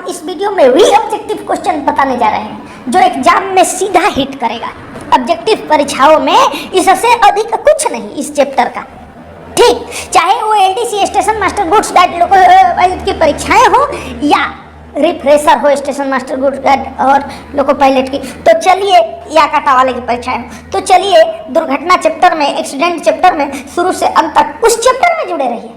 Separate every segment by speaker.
Speaker 1: इस वीडियो में वही ऑब्जेक्टिव क्वेश्चन बताने जा रहे हैं जो एग्जाम में सीधा हिट करेगा। ऑब्जेक्टिव परीक्षाओं में इससे अधिक कुछ नहीं इस चैप्टर का, ठीक। चाहे वो LDC station master goods guide loco pilot की परीक्षाएं हो या रिफ्रेशर हो स्टेशन मास्टर गुड्स गाइड और लोको पायलट की, तो चलिए या काटा वाले की परीक्षाएं हो, तो चलिए दुर्घटना चैप्टर में, एक्सीडेंट चैप्टर में शुरू से अंत तक उस चैप्टर में जुड़े रहिए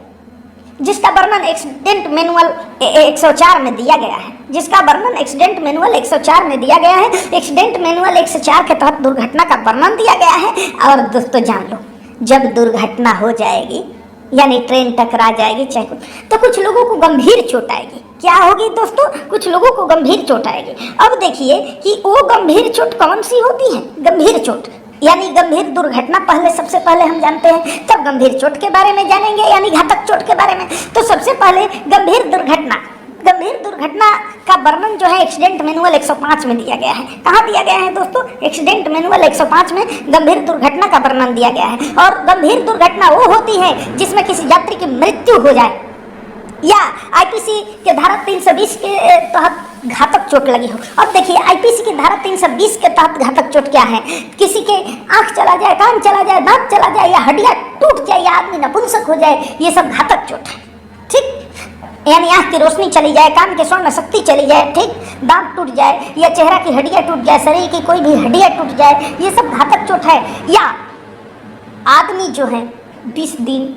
Speaker 1: जिसका वर्णन एक्सीडेंट मैनुअल 104 में दिया गया है, जिसका वर्णन एक्सीडेंट मैनुअल 104 में दिया गया है। एक्सीडेंट मैनुअल 104 के तहत दुर्घटना का वर्णन दिया गया है। और दोस्तों जान लो, जब दुर्घटना हो जाएगी यानी ट्रेन टकरा जाएगी चाहे कुछ, तो कुछ लोगों को गंभीर चोट आएगी। क्या होगी दोस्तों? कुछ लोगों को गंभीर चोट आएगी। अब देखिए कि वो गंभीर चोट कौन सी होती है। गंभीर चोट यानी गंभीर दुर्घटना पहले, सबसे पहले हम जानते हैं, तब गंभीर चोट के बारे में जानेंगे यानी घातक चोट के बारे में। तो सबसे पहले गंभीर दुर्घटना का वर्णन जो है एक्सीडेंट मैनुअल 105 में दिया गया है। कहाँ दिया गया है दोस्तों? एक्सीडेंट मैनुअल 105 में गंभीर दुर्घटना का वर्णन दिया गया है। और गंभीर दुर्घटना वो होती है जिसमें किसी यात्री की मृत्यु हो जाए या आईपीसी के धारा 320 के तहत घातक चोट लगी हो। अब देखिए आईपीसी की धारा 320 के तहत घातक चोट क्या है? किसी के आंख चला जाए, कान चला जाए, दांत चला जाए या हड्डियां टूट जाए या आदमी नपुंसक हो जाए, ये सब घातक चोट है, ठीक। यानी आंख की रोशनी चली जाए, कान के स्वर्ण शक्ति चली जाए, ठीक, दांत टूट जाए या चेहरा की हड्डियां टूट जाए, शरीर की कोई भी हड्डियां टूट जाए, ये सब घातक चोट है। या आदमी जो है 20 दिन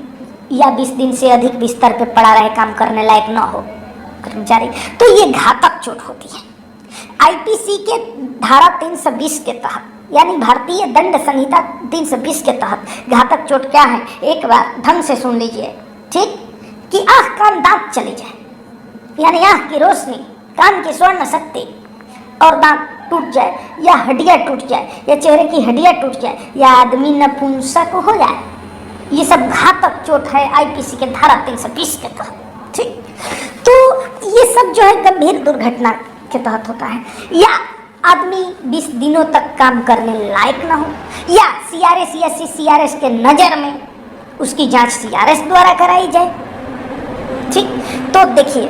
Speaker 1: या 20 दिन से अधिक बिस्तर पे पड़ा रहे, काम करने लायक न हो कर्मचारी, तो ये घातक चोट होती है। आईपीसी के धारा 320 के तहत यानी भारतीय दंड संहिता 320 के तहत घातक चोट क्या है? एक बार ढंग से सुन लीजिए, ठीक, कि आंख कान दांत चले जाए यानी आंख की रोशनी, कान की स्वर्ण शक्ति और दांत टूट जाए या हड्डियां टूट जाए या चेहरे की हड्डियां टूट जाए या आदमी नपुंसक हो जाए, ये सब घातक चोट है आईपीसी के धारा 320 के तहत, ठीक। तो ये सब जो है गंभीर दुर्घटना के तहत होता है। या आदमी 20 दिनों तक काम करने लायक ना हो या सीआरएस या सीआरएस के नज़र में उसकी जांच सीआरएस द्वारा कराई जाए, ठीक। तो देखिए,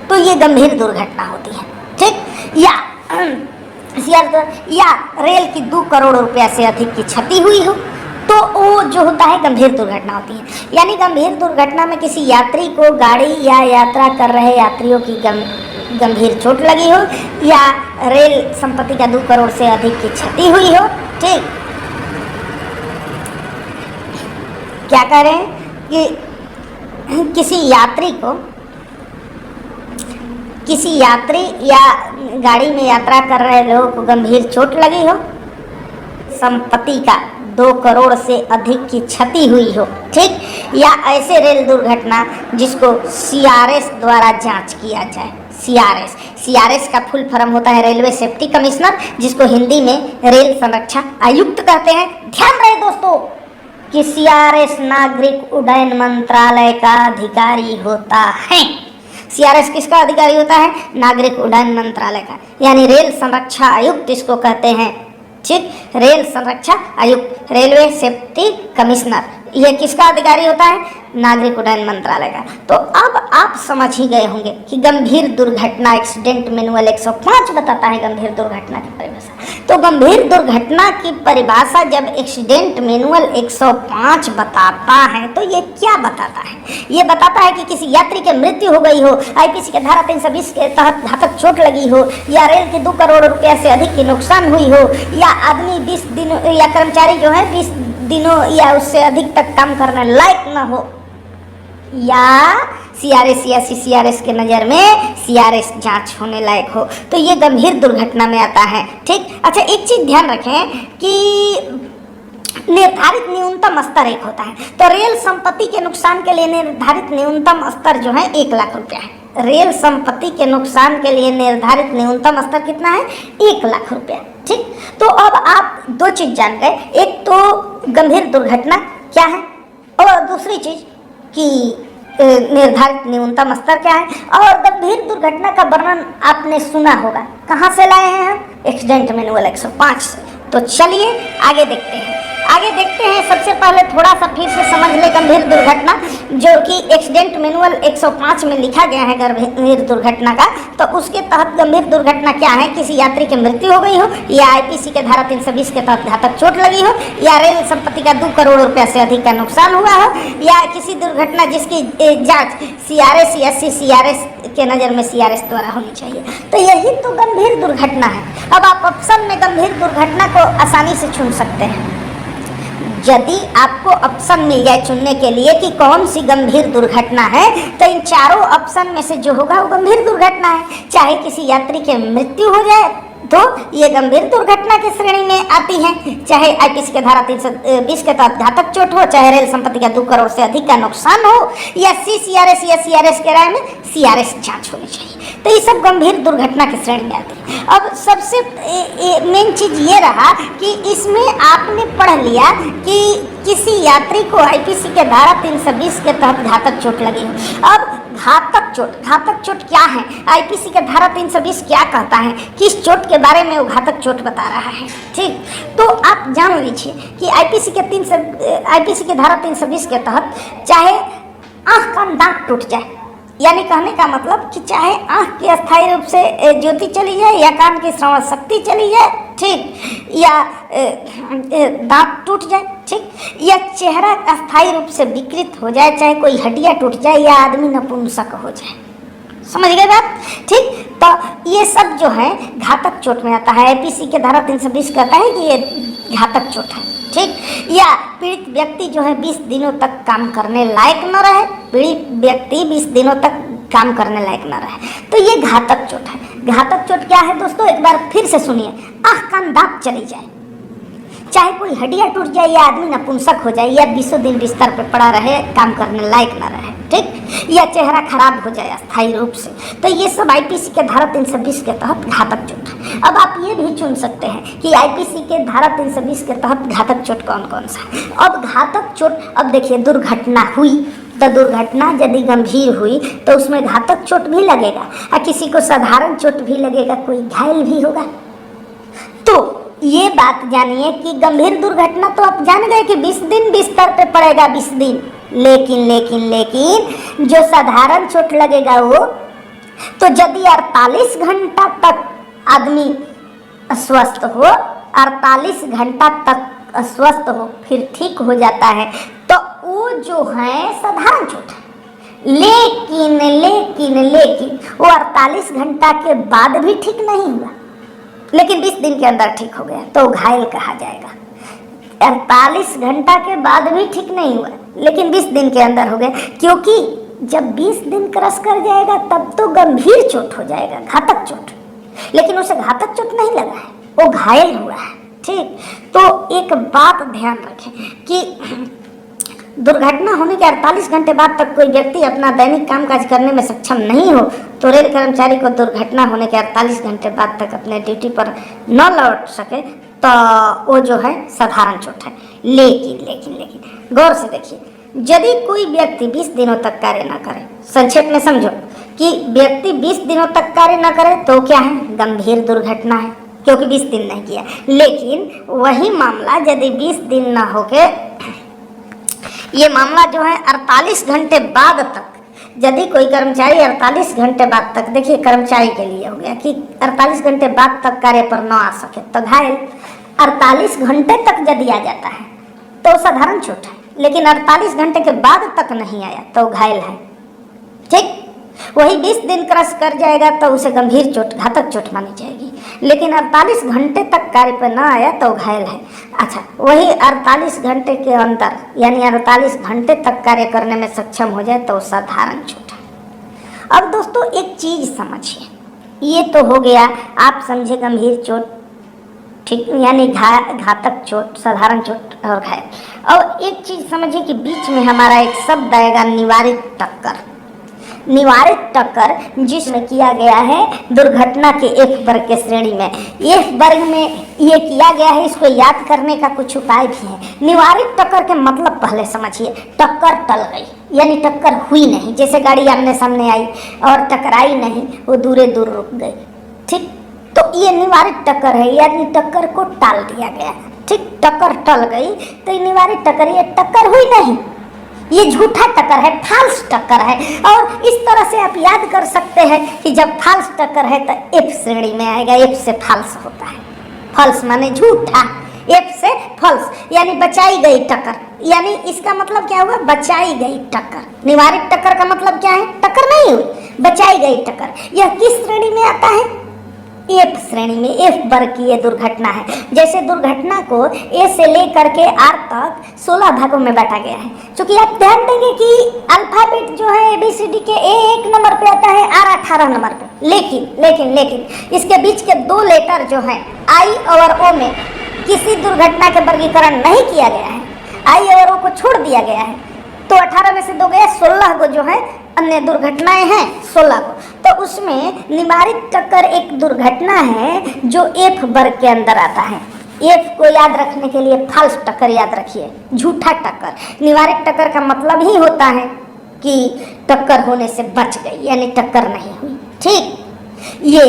Speaker 1: तो ये गंभीर दुर्घटना होती है, ठीक। या रेल की 2 करोड़ रुपया से अधिक की क्षति हुई हो, तो वो जो होता है गंभीर दुर्घटना होती है। यानी गंभीर दुर्घटना में किसी यात्री को गाड़ी या यात्रा कर रहे यात्रियों की गंभीर चोट लगी हो या रेल संपत्ति का 2 करोड़ से अधिक की क्षति हुई हो, ठीक। क्या कह रहे हैं कि किसी यात्री या गाड़ी में यात्रा कर रहे लोगों को गंभीर चोट लगी हो, संपत्ति का 2 करोड़ से अधिक की क्षति हुई हो, ठीक। या ऐसे रेल दुर्घटना जिसको सीआरएस द्वारा जांच किया जाए। सीआरएस का फुल फॉर्म होता है रेलवे सेफ्टी कमिश्नर, जिसको हिंदी में रेल संरक्षा आयुक्त कहते हैं। ध्यान रहे दोस्तों कि सीआरएस नागरिक उड्डयन मंत्रालय का अधिकारी होता है। सीआरएस किसका अधिकारी होता है? नागरिक उड्डयन मंत्रालय का, यानी रेल संरक्षा आयुक्त इसको कहते हैं, ठीक। रेल संरक्षा आयुक्त, रेलवे सेफ्टी कमिश्नर, ये किसका अधिकारी होता है? नागरिक उड्डयन मंत्रालय का। तो अब आप समझ ही गए होंगे कि गंभीर दुर्घटना एक्सीडेंट मैनुअल 105 बताता है गंभीर दुर्घटना की परिभाषा। तो गंभीर दुर्घटना की परिभाषा जब एक्सीडेंट मैनुअल 105 बताता है तो ये क्या बताता है? ये बताता है कि किसी यात्री की मृत्यु हो गई हो, आईपीसी के धारा 320 के तहत घातक चोट लगी हो या रेल के 2 करोड़ रुपया से अधिक की नुकसान हुई हो या आदमी 20 दिनों या कर्मचारी जो है 20 दिनों या उससे अधिक तक काम करने लायक न हो या सीआरएस या सीआरएस के नज़र में सीआरएस जांच होने लायक हो, तो ये गंभीर दुर्घटना में आता है, ठीक। अच्छा, एक चीज़ ध्यान रखें कि निर्धारित न्यूनतम स्तर एक होता है। तो रेल संपत्ति के नुकसान के लिए निर्धारित न्यूनतम स्तर जो है 1 लाख रुपया है। रेल संपत्ति के नुकसान के लिए निर्धारित न्यूनतम स्तर कितना है? 1 लाख रुपया, ठीक। तो अब आप 2 चीज़ जान गए, एक तो गंभीर दुर्घटना क्या है और दूसरी चीज़ कि निर्धारित न्यूनतम स्तर क्या है। और गंभीर दुर्घटना का वर्णन आपने सुना होगा, कहाँ से लाए हैं हम? एक्सीडेंट मैनुअल 105 से। तो चलिए आगे देखते हैं। आगे देखते हैं। सबसे पहले थोड़ा सा फिर से समझ ले गंभीर दुर्घटना, जो कि एक्सीडेंट मैनुअल 105 में लिखा गया है गंभीर दुर्घटना का। तो उसके तहत गंभीर दुर्घटना क्या है? किसी यात्री की मृत्यु हो गई हो, या आईपीसी के धारा 320 के तहत घातक चोट लगी हो, या रेल संपत्ति का 2 करोड़ रुपया से अधिक का नुकसान हुआ हो, या किसी दुर्घटना जिसकी जांच सीआरएस या सीआरएस के नज़र में सीआरएस द्वारा होनी चाहिए। तो यही तो गंभीर दुर्घटना है। अब आप ऑप्शन में गंभीर दुर्घटना को आसानी से चुन सकते हैं। यदि आपको ऑप्शन मिल जाए चुनने के लिए कि कौन सी गंभीर दुर्घटना है, तो इन चारों ऑप्शन में से जो होगा वो गंभीर दुर्घटना है। चाहे किसी यात्री की मृत्यु हो जाए तो ये गंभीर दुर्घटना की श्रेणी में आती है, चाहे आईपीसी के धारा 320 के तहत घातक चोट हो, चाहे रेल संपत्ति का 2 करोड़ से अधिक का नुकसान हो, या सीआरएस या सीआरएस के राय में सीआरएस जांच होनी चाहिए। तो ये सब गंभीर दुर्घटना की श्रेणी में आती है। अब सबसे मेन चीज ये रहा कि इसमें आपने पढ़ लिया कि किसी यात्री को आईपीसी के धारा 320 के तहत घातक चोट लगी हो। अब घातक चोट क्या है? आईपीसी के धारा 320 क्या कहता है, किस चोट के बारे में वो घातक चोट बता रहा है। ठीक, तो आप जान लीजिए कि आईपीसी के धारा 320 के तहत चाहे आँख का दांत टूट जाए, यानी कहने का मतलब कि चाहे आँख की अस्थायी रूप से ज्योति चली जाए, या कान की श्रवण शक्ति चली जाए, ठीक, या दांत टूट जाए, ठीक, या चेहरा अस्थायी रूप से विकृत हो जाए, चाहे कोई हड्डियाँ टूट जाए, या आदमी नपुंसक हो जाए। समझ गए बात? ठीक, तो ये सब जो है घातक चोट में आता है। आईपीसी के धारा 320 कहता है कि ये घातक चोट है। ठीक, या पीड़ित व्यक्ति जो है 20 दिनों तक काम करने लायक न रहे, पीड़ित व्यक्ति 20 दिनों तक काम करने लायक न रहे, तो ये घातक चोट है। घातक चोट क्या है दोस्तों? एक बार फिर से सुनिए। आँख कान दांत चली जाए, चाहे कोई हड्डियाँ टूट जाए, या आदमी नपुंसक हो जाए, या 20 दिन बिस्तर पर पड़ा रहे, काम करने लायक न रहे, ठीक, या चेहरा खराब हो जाए अस्थायी रूप से, तो ये सब आईपीसी के धारा 320 के तहत घातक चोट है। अब आप ये भी चुन सकते हैं कि आईपीसी के धारा 320 के तहत घातक चोट कौन कौन सा है। अब घातक चोट, अब देखिए दुर्घटना हुई तो दुर्घटना यदि गंभीर हुई तो उसमें घातक चोट भी लगेगा, और किसी को साधारण चोट भी लगेगा, कोई घायल भी होगा। तो ये बात जानिए कि गंभीर दुर्घटना तो आप जान गए कि 20 दिन बिस्तर पे पड़ेगा, 20 दिन, लेकिन जो साधारण चोट लगेगा वो तो यदि 48 घंटा तक आदमी अस्वस्थ हो, 48 घंटा तक अस्वस्थ हो, फिर ठीक हो जाता है, तो वो जो है साधारण चोट है। लेकिन वो 48 घंटा के बाद भी ठीक नहीं हुआ, लेकिन 20 दिन के अंदर ठीक हो गया, तो घायल कहा जाएगा। 48 घंटा के बाद भी ठीक नहीं हुआ, लेकिन 20 दिन के अंदर हो गया, क्योंकि जब 20 दिन क्रॉस कर जाएगा तब तो गंभीर चोट हो जाएगा, घातक चोट। लेकिन उसे घातक चोट नहीं लगा है, वो घायल हुआ है। ठीक, तो एक बात ध्यान रखें कि दुर्घटना होने के 48 घंटे बाद तक कोई व्यक्ति अपना दैनिक कामकाज करने में सक्षम नहीं हो, तो रेल कर्मचारी को दुर्घटना होने के 48 घंटे बाद तक अपने ड्यूटी पर न लौट सके तो वो जो है साधारण चोट है। लेकिन गौर से देखिए, यदि कोई व्यक्ति 20 दिनों तक कार्य न करे, संक्षेप में समझो कि व्यक्ति 20 दिनों तक कार्य न करे तो क्या है? गंभीर दुर्घटना है, क्योंकि 20 दिन नहीं किया। लेकिन वही मामला यदि 20 दिन न होके, ये मामला जो है 48 घंटे बाद तक, यदि कोई कर्मचारी 48 घंटे बाद तक, देखिए कर्मचारी के लिए हो गया कि 48 घंटे बाद तक कार्य पर न आ सके तो घायल। 48 घंटे तक यदि आ जाता है तो साधारण चोट है, लेकिन 48 घंटे के बाद तक नहीं आया तो घायल है। ठीक, वही 20 दिन क्रॉस कर जाएगा तो उसे गंभीर चोट, घातक चोट मानी जाएगी, लेकिन 48 घंटे तक कार्य पर न आया तो घायल है। अच्छा, वही 48 घंटे के अंदर यानी 48 घंटे तक कार्य करने में सक्षम हो जाए तो साधारण चोट है। अब दोस्तों एक चीज समझिए, ये तो हो गया आप समझे गंभीर चोट, ठीक, यानी घातक चोट, साधारण चोट और घायल। और एक चीज समझिए कि बीच में हमारा एक शब्द आएगा निवारित टक्कर। निवारित टक्कर जिसमें किया गया है दुर्घटना के F वर्ग के श्रेणी में। F वर्ग में ये किया गया है, इसको याद करने का कुछ उपाय भी है। निवारित टक्कर के मतलब पहले समझिए, टक्कर टल गई यानी टक्कर हुई नहीं, जैसे गाड़ी आमने सामने आई और टकराई नहीं, वो दूर रुक गई। ठीक, तो ये निवारित टक्कर है, यानी टक्कर को टाल दिया गया। ठीक, टक्कर टल गई तो ये निवारित टक्कर, ये टक्कर हुई नहीं, ये झूठा टक्कर है, फाल्स टक्कर है। और इस तरह से आप याद कर सकते हैं कि जब फाल्स टक्कर है तो एफ श्रेणी में आएगा, एफ से फाल्स होता है, फाल्स माने झूठा, एफ से फॉल्स यानी बचाई गई टक्कर, यानी इसका मतलब क्या हुआ, बचाई गई टक्कर। निवारित टक्कर का मतलब क्या है, टक्कर नहीं हुई, बचाई गई टक्कर। यह किस श्रेणी में आता है, एफ श्रेणी में, एफ वर्ग की ये दुर्घटना है। जैसे दुर्घटना को ए से लेकर के आर तक 16 भागों में बांटा गया है। क्योंकि आप ध्यान देंगे कि अल्फाबेट जो है ABCD के ए 1 नंबर पे आता है, आर 18 नंबर पे, लेकिन इसके बीच के 2 लेटर जो हैं आई और ओ में किसी दुर्घटना के वर्गीकरण नहीं किया गया है, आई और ओ को छोड़ दिया गया है। तो 18 में से 2 गया, 16 को जो है अन्य दुर्घटनाएं हैं 16 को। तो उसमें निवारित टक्कर एक दुर्घटना है जो एफ वर्ग के अंदर आता है। एफ को याद रखने के लिए फाल्स टक्कर याद रखिए, झूठा टक्कर। निवारित टक्कर का मतलब ही होता है कि टक्कर होने से बच गई, यानी टक्कर नहीं हुई। ठीक, ये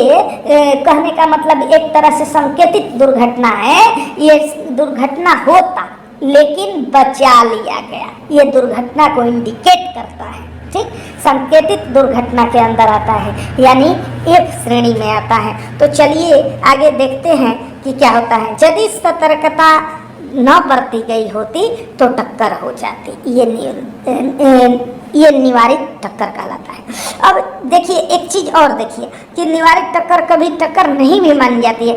Speaker 1: कहने का मतलब एक तरह से संकेतित दुर्घटना है। ये दुर्घटना होता लेकिन बचा लिया गया, ये दुर्घटना को इंडिकेट करता है। ठीक, संकेतित दुर्घटना के अंदर आता है, यानी एफ श्रेणी में आता है। तो चलिए आगे देखते हैं कि क्या होता है। यदि सतर्कता न बरती गई होती तो टक्कर हो जाती, ये निवारित टक्कर कहलाता है। अब देखिए एक चीज और देखिए कि निवारित टक्कर कभी टक्कर नहीं भी मानी जाती है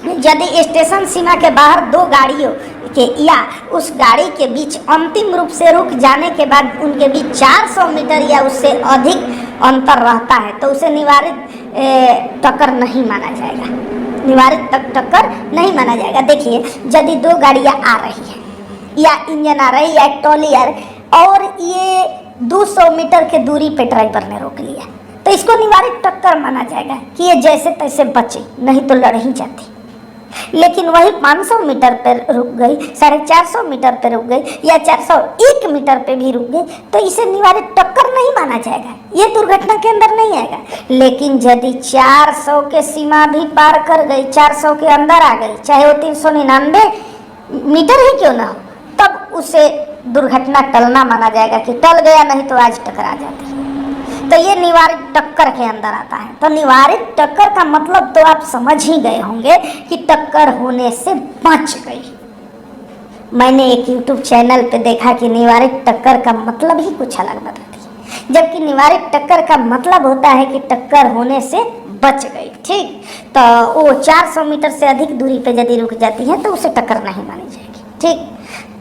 Speaker 1: यदि स्टेशन सीमा के बाहर 2 गाड़ियों के या उस गाड़ी के बीच अंतिम रूप से रुक जाने के बाद उनके बीच 400 मीटर या उससे अधिक अंतर रहता है तो उसे निवारित टक्कर नहीं माना जाएगा, निवारित टक्कर नहीं माना जाएगा। देखिए यदि 2 गाड़ियाँ आ रही है या इंजन आ रही है, ट्रॉली आ रही और ये 200 मीटर के दूरी पे ड्राइवर ने रोक लिया तो इसको निवारित टक्कर माना जाएगा कि ये जैसे तैसे बचे, नहीं तो लड़ ही जाती। लेकिन वही 500 मीटर पर रुक गई, 450 मीटर पर रुक गई या 401 मीटर पे भी रुक गई तो इसे निवारित टक्कर नहीं माना जाएगा, ये दुर्घटना के अंदर नहीं आएगा। लेकिन यदि 400 के सीमा भी पार कर गई, 400 के अंदर आ गई, चाहे वो 399 मीटर ही क्यों ना हो, तब उसे दुर्घटना टलना माना जाएगा कि टल गया, नहीं तो आज टकरा जाती। तो ये निवारित टक्कर के अंदर आता है। तो निवारित टक्कर का मतलब तो आप समझ ही गए होंगे कि टक्कर होने से बच गई। मैंने एक YouTube चैनल पे देखा कि निवारित टक्कर का मतलब ही कुछ अलग बताती है, जबकि निवारित टक्कर का मतलब होता है कि टक्कर होने से बच गई। ठीक, तो वो 400 मीटर से अधिक दूरी पे यदि रुक जाती है तो उसे टक्कर नहीं मानी जाएगी। ठीक,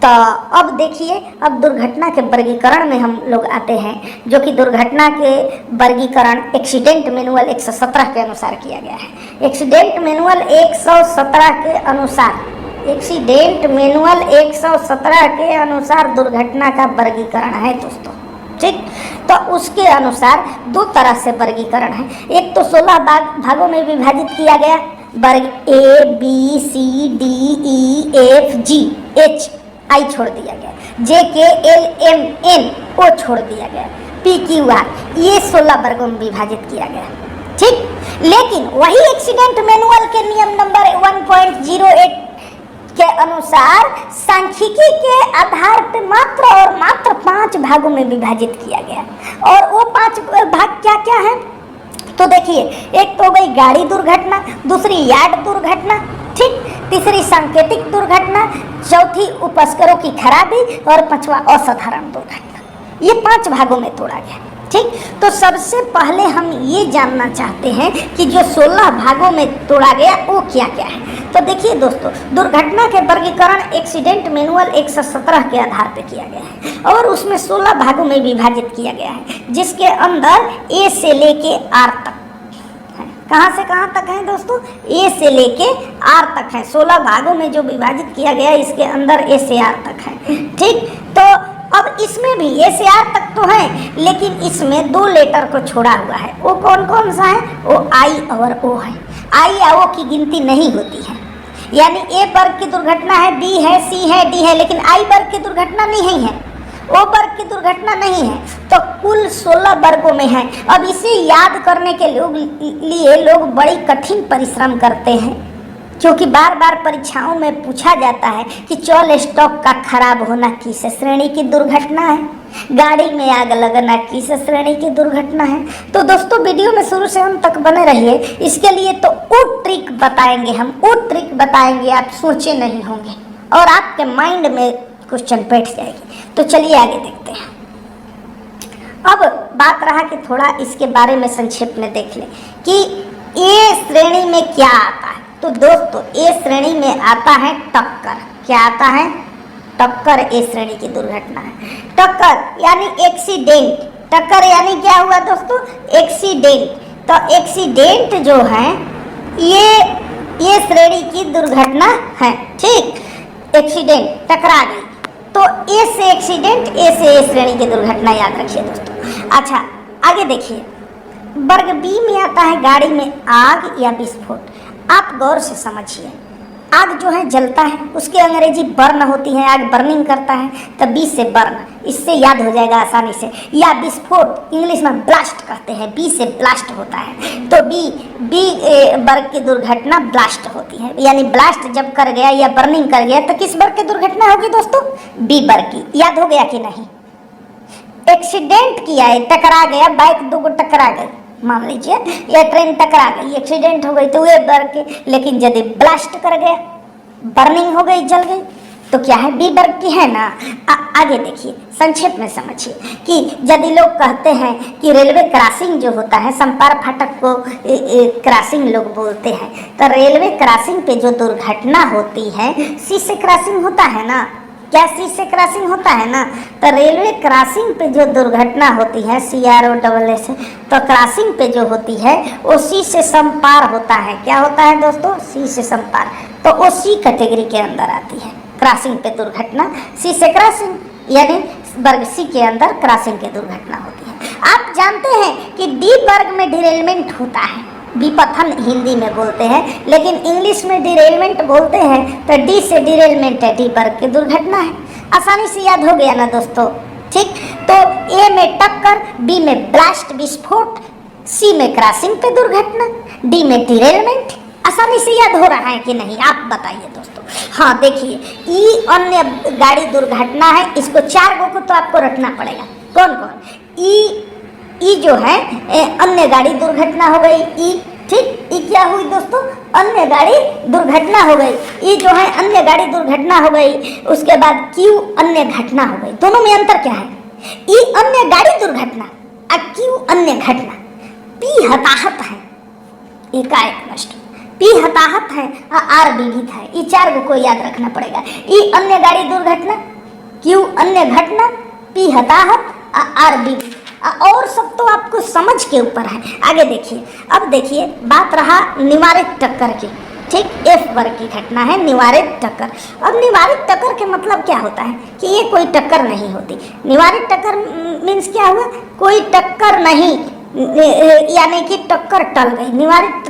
Speaker 1: तो अब देखिए, अब दुर्घटना के वर्गीकरण में हम लोग आते हैं, जो कि दुर्घटना के वर्गीकरण एक्सीडेंट मैनुअल 117 के अनुसार किया गया है। एक्सीडेंट मैनुअल 117 के अनुसार, एक्सीडेंट मैनुअल 117 के अनुसार दुर्घटना का वर्गीकरण है दोस्तों। ठीक, तो उसके अनुसार 2 तरह से वर्गीकरण है। एक तो 16 भागों में विभाजित किया गया, वर्ग ABCDEFGH आई छोड़ दिया गया, JKLMNO छोड़ दिया गया, PQR, ये 16 वर्गों में विभाजित किया गया। ठीक, लेकिन वही एक्सीडेंट मैनुअल के नियम नंबर 1.08 के अनुसार सांख्यिकी के आधार पर मात्र और मात्र 5 भागों में विभाजित किया गया। और वो 5 भाग क्या क्या है तो देखिए, एक तो हो गई गाड़ी दुर्घटना, दूसरी यार्ड दुर्घटना, ठीक, तीसरी सांकेतिक दुर्घटना, चौथी उपस्करों की खराबी और 5वां असाधारण दुर्घटना। ये 5 भागों में तोड़ा गया। ठीक, तो सबसे पहले हम ये जानना चाहते हैं कि जो 16 भागों में तोड़ा गया वो क्या क्या है। तो देखिए दोस्तों, दुर्घटना के वर्गीकरण एक्सीडेंट मैनुअल 117 के आधार पर किया गया है और उसमें 16 भागों में विभाजित किया गया है, जिसके अंदर ए से लेके आर तक, कहाँ से कहाँ तक है दोस्तों, ए से लेके आर तक है। 16 भागों में जो विभाजित किया गया इसके अंदर ए से आर तक है। ठीक, तो अब इसमें भी ए से आर तक तो है, लेकिन इसमें 2 लेटर को छोड़ा हुआ है। वो कौन कौन सा है, वो आई और ओ है। आई या ओ की गिनती नहीं होती है, यानी ए वर्ग की दुर्घटना है, बी है, सी है, डी है, लेकिन आई वर्ग की दुर्घटना नहीं है, ओ वर्ग की दुर्घटना नहीं है। तो कुल 16 वर्गों में है। अब इसे याद करने के लिए लोग बड़ी कठिन परिश्रम करते हैं। क्योंकि बार बार परीक्षाओं में पूछा जाता है कि चल स्टॉक का खराब होना किस श्रेणी की दुर्घटना है, गाड़ी में आग लगना किस श्रेणी की दुर्घटना है। तो दोस्तों वीडियो में शुरू से अंत तक बने रहिए, इसके लिए तो वो ट्रिक बताएंगे हम, वो ट्रिक बताएंगे आप सोचे नहीं होंगे और आपके माइंड में क्वेश्चन बैठ जाएगी। तो चलिए आगे देखते हैं। अब बात रहा कि थोड़ा इसके बारे में संक्षेप में देख लें कि ए श्रेणी में क्या आता है। तो दोस्तों ए श्रेणी में आता है टक्कर। क्या आता है? टक्कर ए श्रेणी की दुर्घटना है। टक्कर यानी एक्सीडेंट। टक्कर यानी क्या हुआ दोस्तों? एक्सीडेंट। तो एक्सीडेंट जो है ये श्रेणी की दुर्घटना है। ठीक, एक्सीडेंट, टकरा गई तो ए से एक्सीडेंट, ए से ए श्रेणी की दुर्घटना, याद रखिए दोस्तों। अच्छा आगे देखिए, वर्ग बी में आता है गाड़ी में आग या विस्फोट। आप गौर से समझिए, आग जो है जलता है, उसकी अंग्रेजी बर्न होती है, आग बर्निंग करता है, तो बी से बर्न, इससे याद हो जाएगा आसानी से। या विस्फोट इंग्लिश में ब्लास्ट कहते हैं, बी से ब्लास्ट होता है। तो बी वर्ग की दुर्घटना ब्लास्ट होती है, यानी ब्लास्ट जब कर गया या बर्निंग कर गया तो किस वर्ग की दुर्घटना होगी दोस्तों? बी वर्ग की। याद हो गया कि नहीं? एक्सीडेंट किया है, टकरा गया, बाइक दो टकरा गई, मान लीजिए या ट्रेन टकरा गई, एक्सीडेंट हो गई तो वे वर्ग की। लेकिन यदि ब्लास्ट कर गया, बर्निंग हो गई, जल गई, तो क्या है? बी वर्ग की है ना। आगे देखिए, संक्षेप में समझिए कि यदि लोग कहते हैं कि रेलवे क्रॉसिंग जो होता है, संपार फाटक को क्रॉसिंग लोग बोलते हैं, तो रेलवे क्रॉसिंग पे जो दुर्घटना होती है, सी से क्रॉसिंग होता है ना, क्या सी से क्रॉसिंग होता है ना, तो रेलवे क्रॉसिंग पे जो दुर्घटना होती है, CROSS, तो क्रॉसिंग पे जो होती है वो सी से संपार होता है। क्या होता है दोस्तों? सी से संपार। तो वो सी कैटेगरी के अंदर आती है, क्रॉसिंग पे दुर्घटना, सी से क्रॉसिंग, यानी वर्ग सी के अंदर क्रॉसिंग की दुर्घटना होती है। आप जानते हैं कि डी वर्ग में डिरेलमेंट होता है, विपथन हिंदी में बोलते हैं, लेकिन इंग्लिश में डिरेलमेंट बोलते हैं। तो डी से डिरेलमेंट है, डी वर्ग की दुर्घटना है। आसानी से याद हो गया ना दोस्तों? ठीक, तो ए में टक्कर, बी में ब्लास्ट विस्फोट, सी में क्रॉसिंग पे दुर्घटना, डी में डिरेलमेंट। आसानी से याद हो रहा है कि नहीं, आप बताइए दोस्तों। हाँ देखिए, ई अन्य गाड़ी दुर्घटना है, इसको 4 गो को तो आपको रखना पड़ेगा। कौन कौन? ई जो है अन्य गाड़ी दुर्घटना हो गई, ई। ठीक, ई क्या हुई दोस्तों? अन्य गाड़ी दुर्घटना हो गई। ई जो है अन्य गाड़ी दुर्घटना हो गई। उसके बाद क्यू अन्य घटना हो गई। दोनों में अंतर क्या है? ई अन्य गाड़ी दुर्घटना और क्यू अन्य घटना। पी हताहत है, एकाएक नष्ट, पी हताहत है और आर विविध है। ये 4 को याद रखना पड़ेगा। ई अन्य गाड़ी दुर्घटना, क्यू अन्य घटना, पी हताहत और आर विविध। और सब तो आपको समझ के ऊपर है। आगे देखिए, अब देखिए बात रहा निवारित टक्कर की। ठीक, एफ वर्ग की घटना है निवारित टक्कर। अब निवारित टक्कर के मतलब क्या होता है कि ये कोई टक्कर नहीं होती। निवारित टक्कर मीन्स क्या हुआ? कोई टक्कर नहीं, यानी कि टक्कर टल गई। निवारित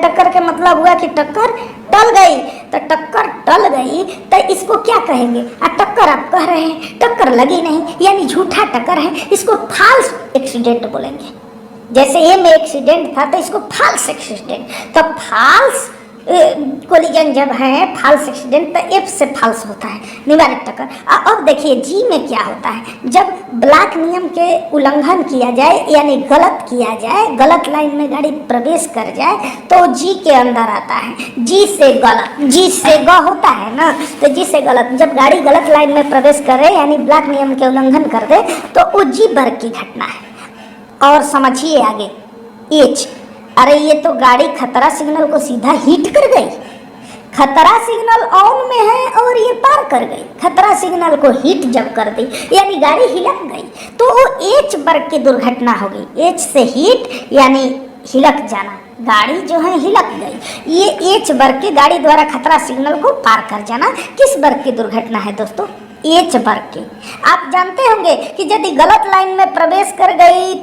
Speaker 1: टक्कर के मतलब हुआ कि टक्कर टल गई। तो टक्कर टल गई तो इसको क्या कहेंगे? टक्कर आप कह रहे हैं, टक्कर लगी नहीं, यानी झूठा टक्कर है, इसको फाल्स एक्सीडेंट बोलेंगे। जैसे ए में एक्सीडेंट था तो इसको फाल्स एक्सीडेंट। तो फाल्स कोलिजन जब है, फाल्स एक्सीडेंट, तो एफ से फाल्स होता है निवारित टक्कर। अब देखिए जी में क्या होता है? जब ब्लॉक नियम के उल्लंघन किया जाए, यानी गलत किया जाए, गलत लाइन में गाड़ी प्रवेश कर जाए, तो जी के अंदर आता है। जी से गलत, जी से ग होता है ना, तो जी से गलत। जब गाड़ी गलत लाइन में प्रवेश करे, यानी ब्लॉक नियम के उल्लंघन कर दे, तो वो जी वर्ग की घटना है। और समझिए आगे, एच, अरे ये तो गाड़ी खतरा सिग्नल को सीधा हिट कर गई। खतरा सिग्नल ऑन में है और ये पार कर गई। खतरा सिग्नल को हिट जब कर दी, यानी गाड़ी हिलक गई, तो वो एच वर्ग की दुर्घटना हो गई। एच से हिट यानी हिलक जाना, गाड़ी जो है हिलक गई। ये एच वर्ग की गाड़ी द्वारा खतरा सिग्नल को पार कर जाना किस वर्ग की दुर्घटना है दोस्तों? एच वर्ग की। आप जानते होंगे कि यदि गलत लाइन में प्रवेश कर गई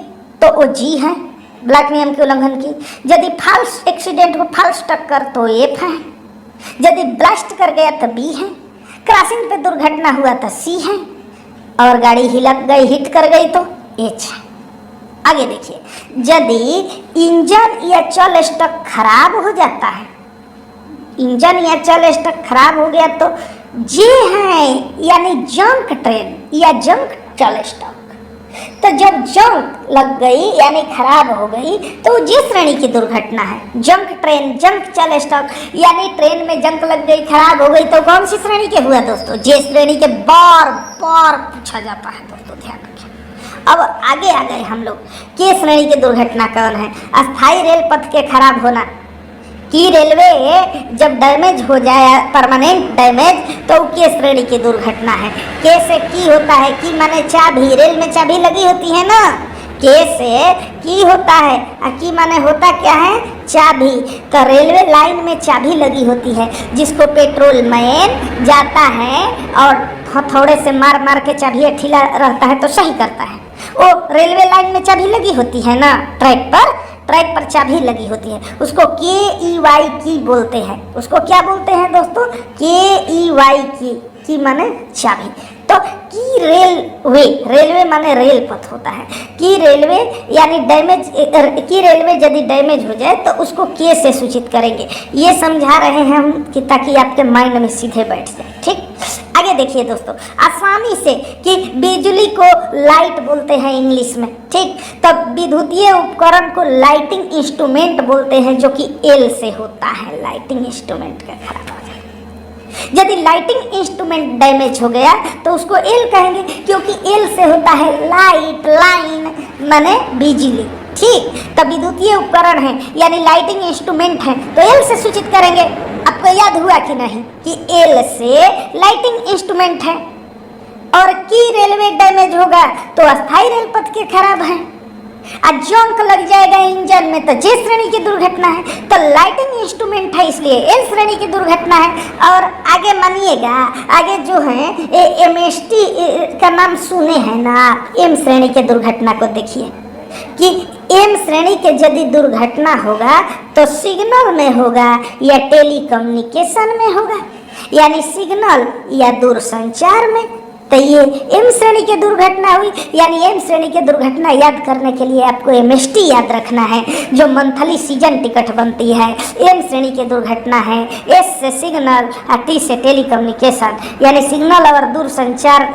Speaker 1: तो वो जी है, ब्लॉक नियम के उल्लंघन की। यदि फाल्स एक्सीडेंट हो, फाल्स टक्कर, तो एफ है। यदि ब्लास्ट कर गया तो बी है। क्रॉसिंग पे दुर्घटना हुआ तो सी है। और गाड़ी हिलक गई, हिट कर गई तो एच है। आगे देखिए, यदि इंजन या चल स्टॉक खराब हो जाता है, इंजन या चल स्टॉक खराब हो गया तो जे है यानी जंक ट्रेन या जंक चल स्टॉक। तो जब जंक लग गई यानी खराब हो गई तो जे श्रेणी की दुर्घटना है। जंक ट्रेन, जंक चल स्टॉक यानी ट्रेन में जंक लग गई, खराब हो गई तो कौन सी श्रेणी के हुआ दोस्तों? जे श्रेणी के। बार बार पूछा जाता है दोस्तों, ध्यान रखिए। अब आगे आ गए हम लोग, के श्रेणी की दुर्घटना कौन है? अस्थायी रेल पथ के खराब होना कि रेलवे जब डैमेज हो जाए, परमानेंट डैमेज, तो के श्रेणी की दुर्घटना है। के से की होता है, की माने चाबी, रेल में चाबी लगी होती है ना, के से की होता है, की माने होता क्या है? चाबी। तो रेलवे लाइन में चाबी लगी होती है जिसको पेट्रोल मैन जाता है और हथौड़े से मार मार के चाबी ठीला रहता है तो सही करता है। वो रेलवे लाइन में चाबी लगी होती है ना, ट्रैक पर चाबी लगी होती है, उसको KEY की बोलते हैं। उसको क्या बोलते हैं दोस्तों? KEY की माने चाबी। तो की रेलवे माने रेल पथ होता है। की रेलवे यानी डैमेज, की रेलवे यदि डैमेज हो जाए तो उसको के से सूचित करेंगे। ये समझा रहे हैं हम कि ताकि आपके माइंड में सीधे बैठ जाए। ठीक, आगे देखिए दोस्तों, आसानी से कि बिजली को लाइट बोलते हैं इंग्लिश में। ठीक, तब विद्युतीय उपकरण को लाइटिंग इंस्ट्रूमेंट बोलते हैं जो कि एल से होता है। लाइटिंग इंस्ट्रूमेंट का खराब हो जाए, यदि लाइटिंग इंस्ट्रूमेंट डैमेज हो गया तो उसको एल कहेंगे, क्योंकि एल से होता है लाइट, लाइन माने बिजली। ठीक, तब विद्युतीय उपकरण है यानी लाइटिंग इंस्ट्रूमेंट है तो एल से सूचित करेंगे। आपको याद हुआ कि नहीं कि एल से लाइटिंग इंस्ट्रूमेंट है। और की रेलवे डैमेज होगा तो अस्थायी रेल पथ के खराब है। जंक लग जाएगा इंजन में तो जे श्रेणी की दुर्घटना है। तो लाइटिंग इंस्ट्रूमेंट है इसलिए एल श्रेणी की दुर्घटना है। और आगे मानिएगा, आगे जो है MST का नाम सुने हैं ना, एम श्रेणी के दुर्घटना को देखिए कि एम श्रेणी के यदि दुर्घटना होगा तो सिग्नल में होगा या टेलीकम्युनिकेशन में होगा, यानी सिग्नल या दूरसंचार में। तो ये एम श्रेणी की दुर्घटना हुई। यानी एम श्रेणी की दुर्घटना याद करने के लिए आपको MST याद रखना है जो मंथली सीजन टिकट बनती है। एम श्रेणी की दुर्घटना है, एस से सिग्नल और टी से टेलीकम्युनिकेशन, यानी सिग्नल और दूरसंचार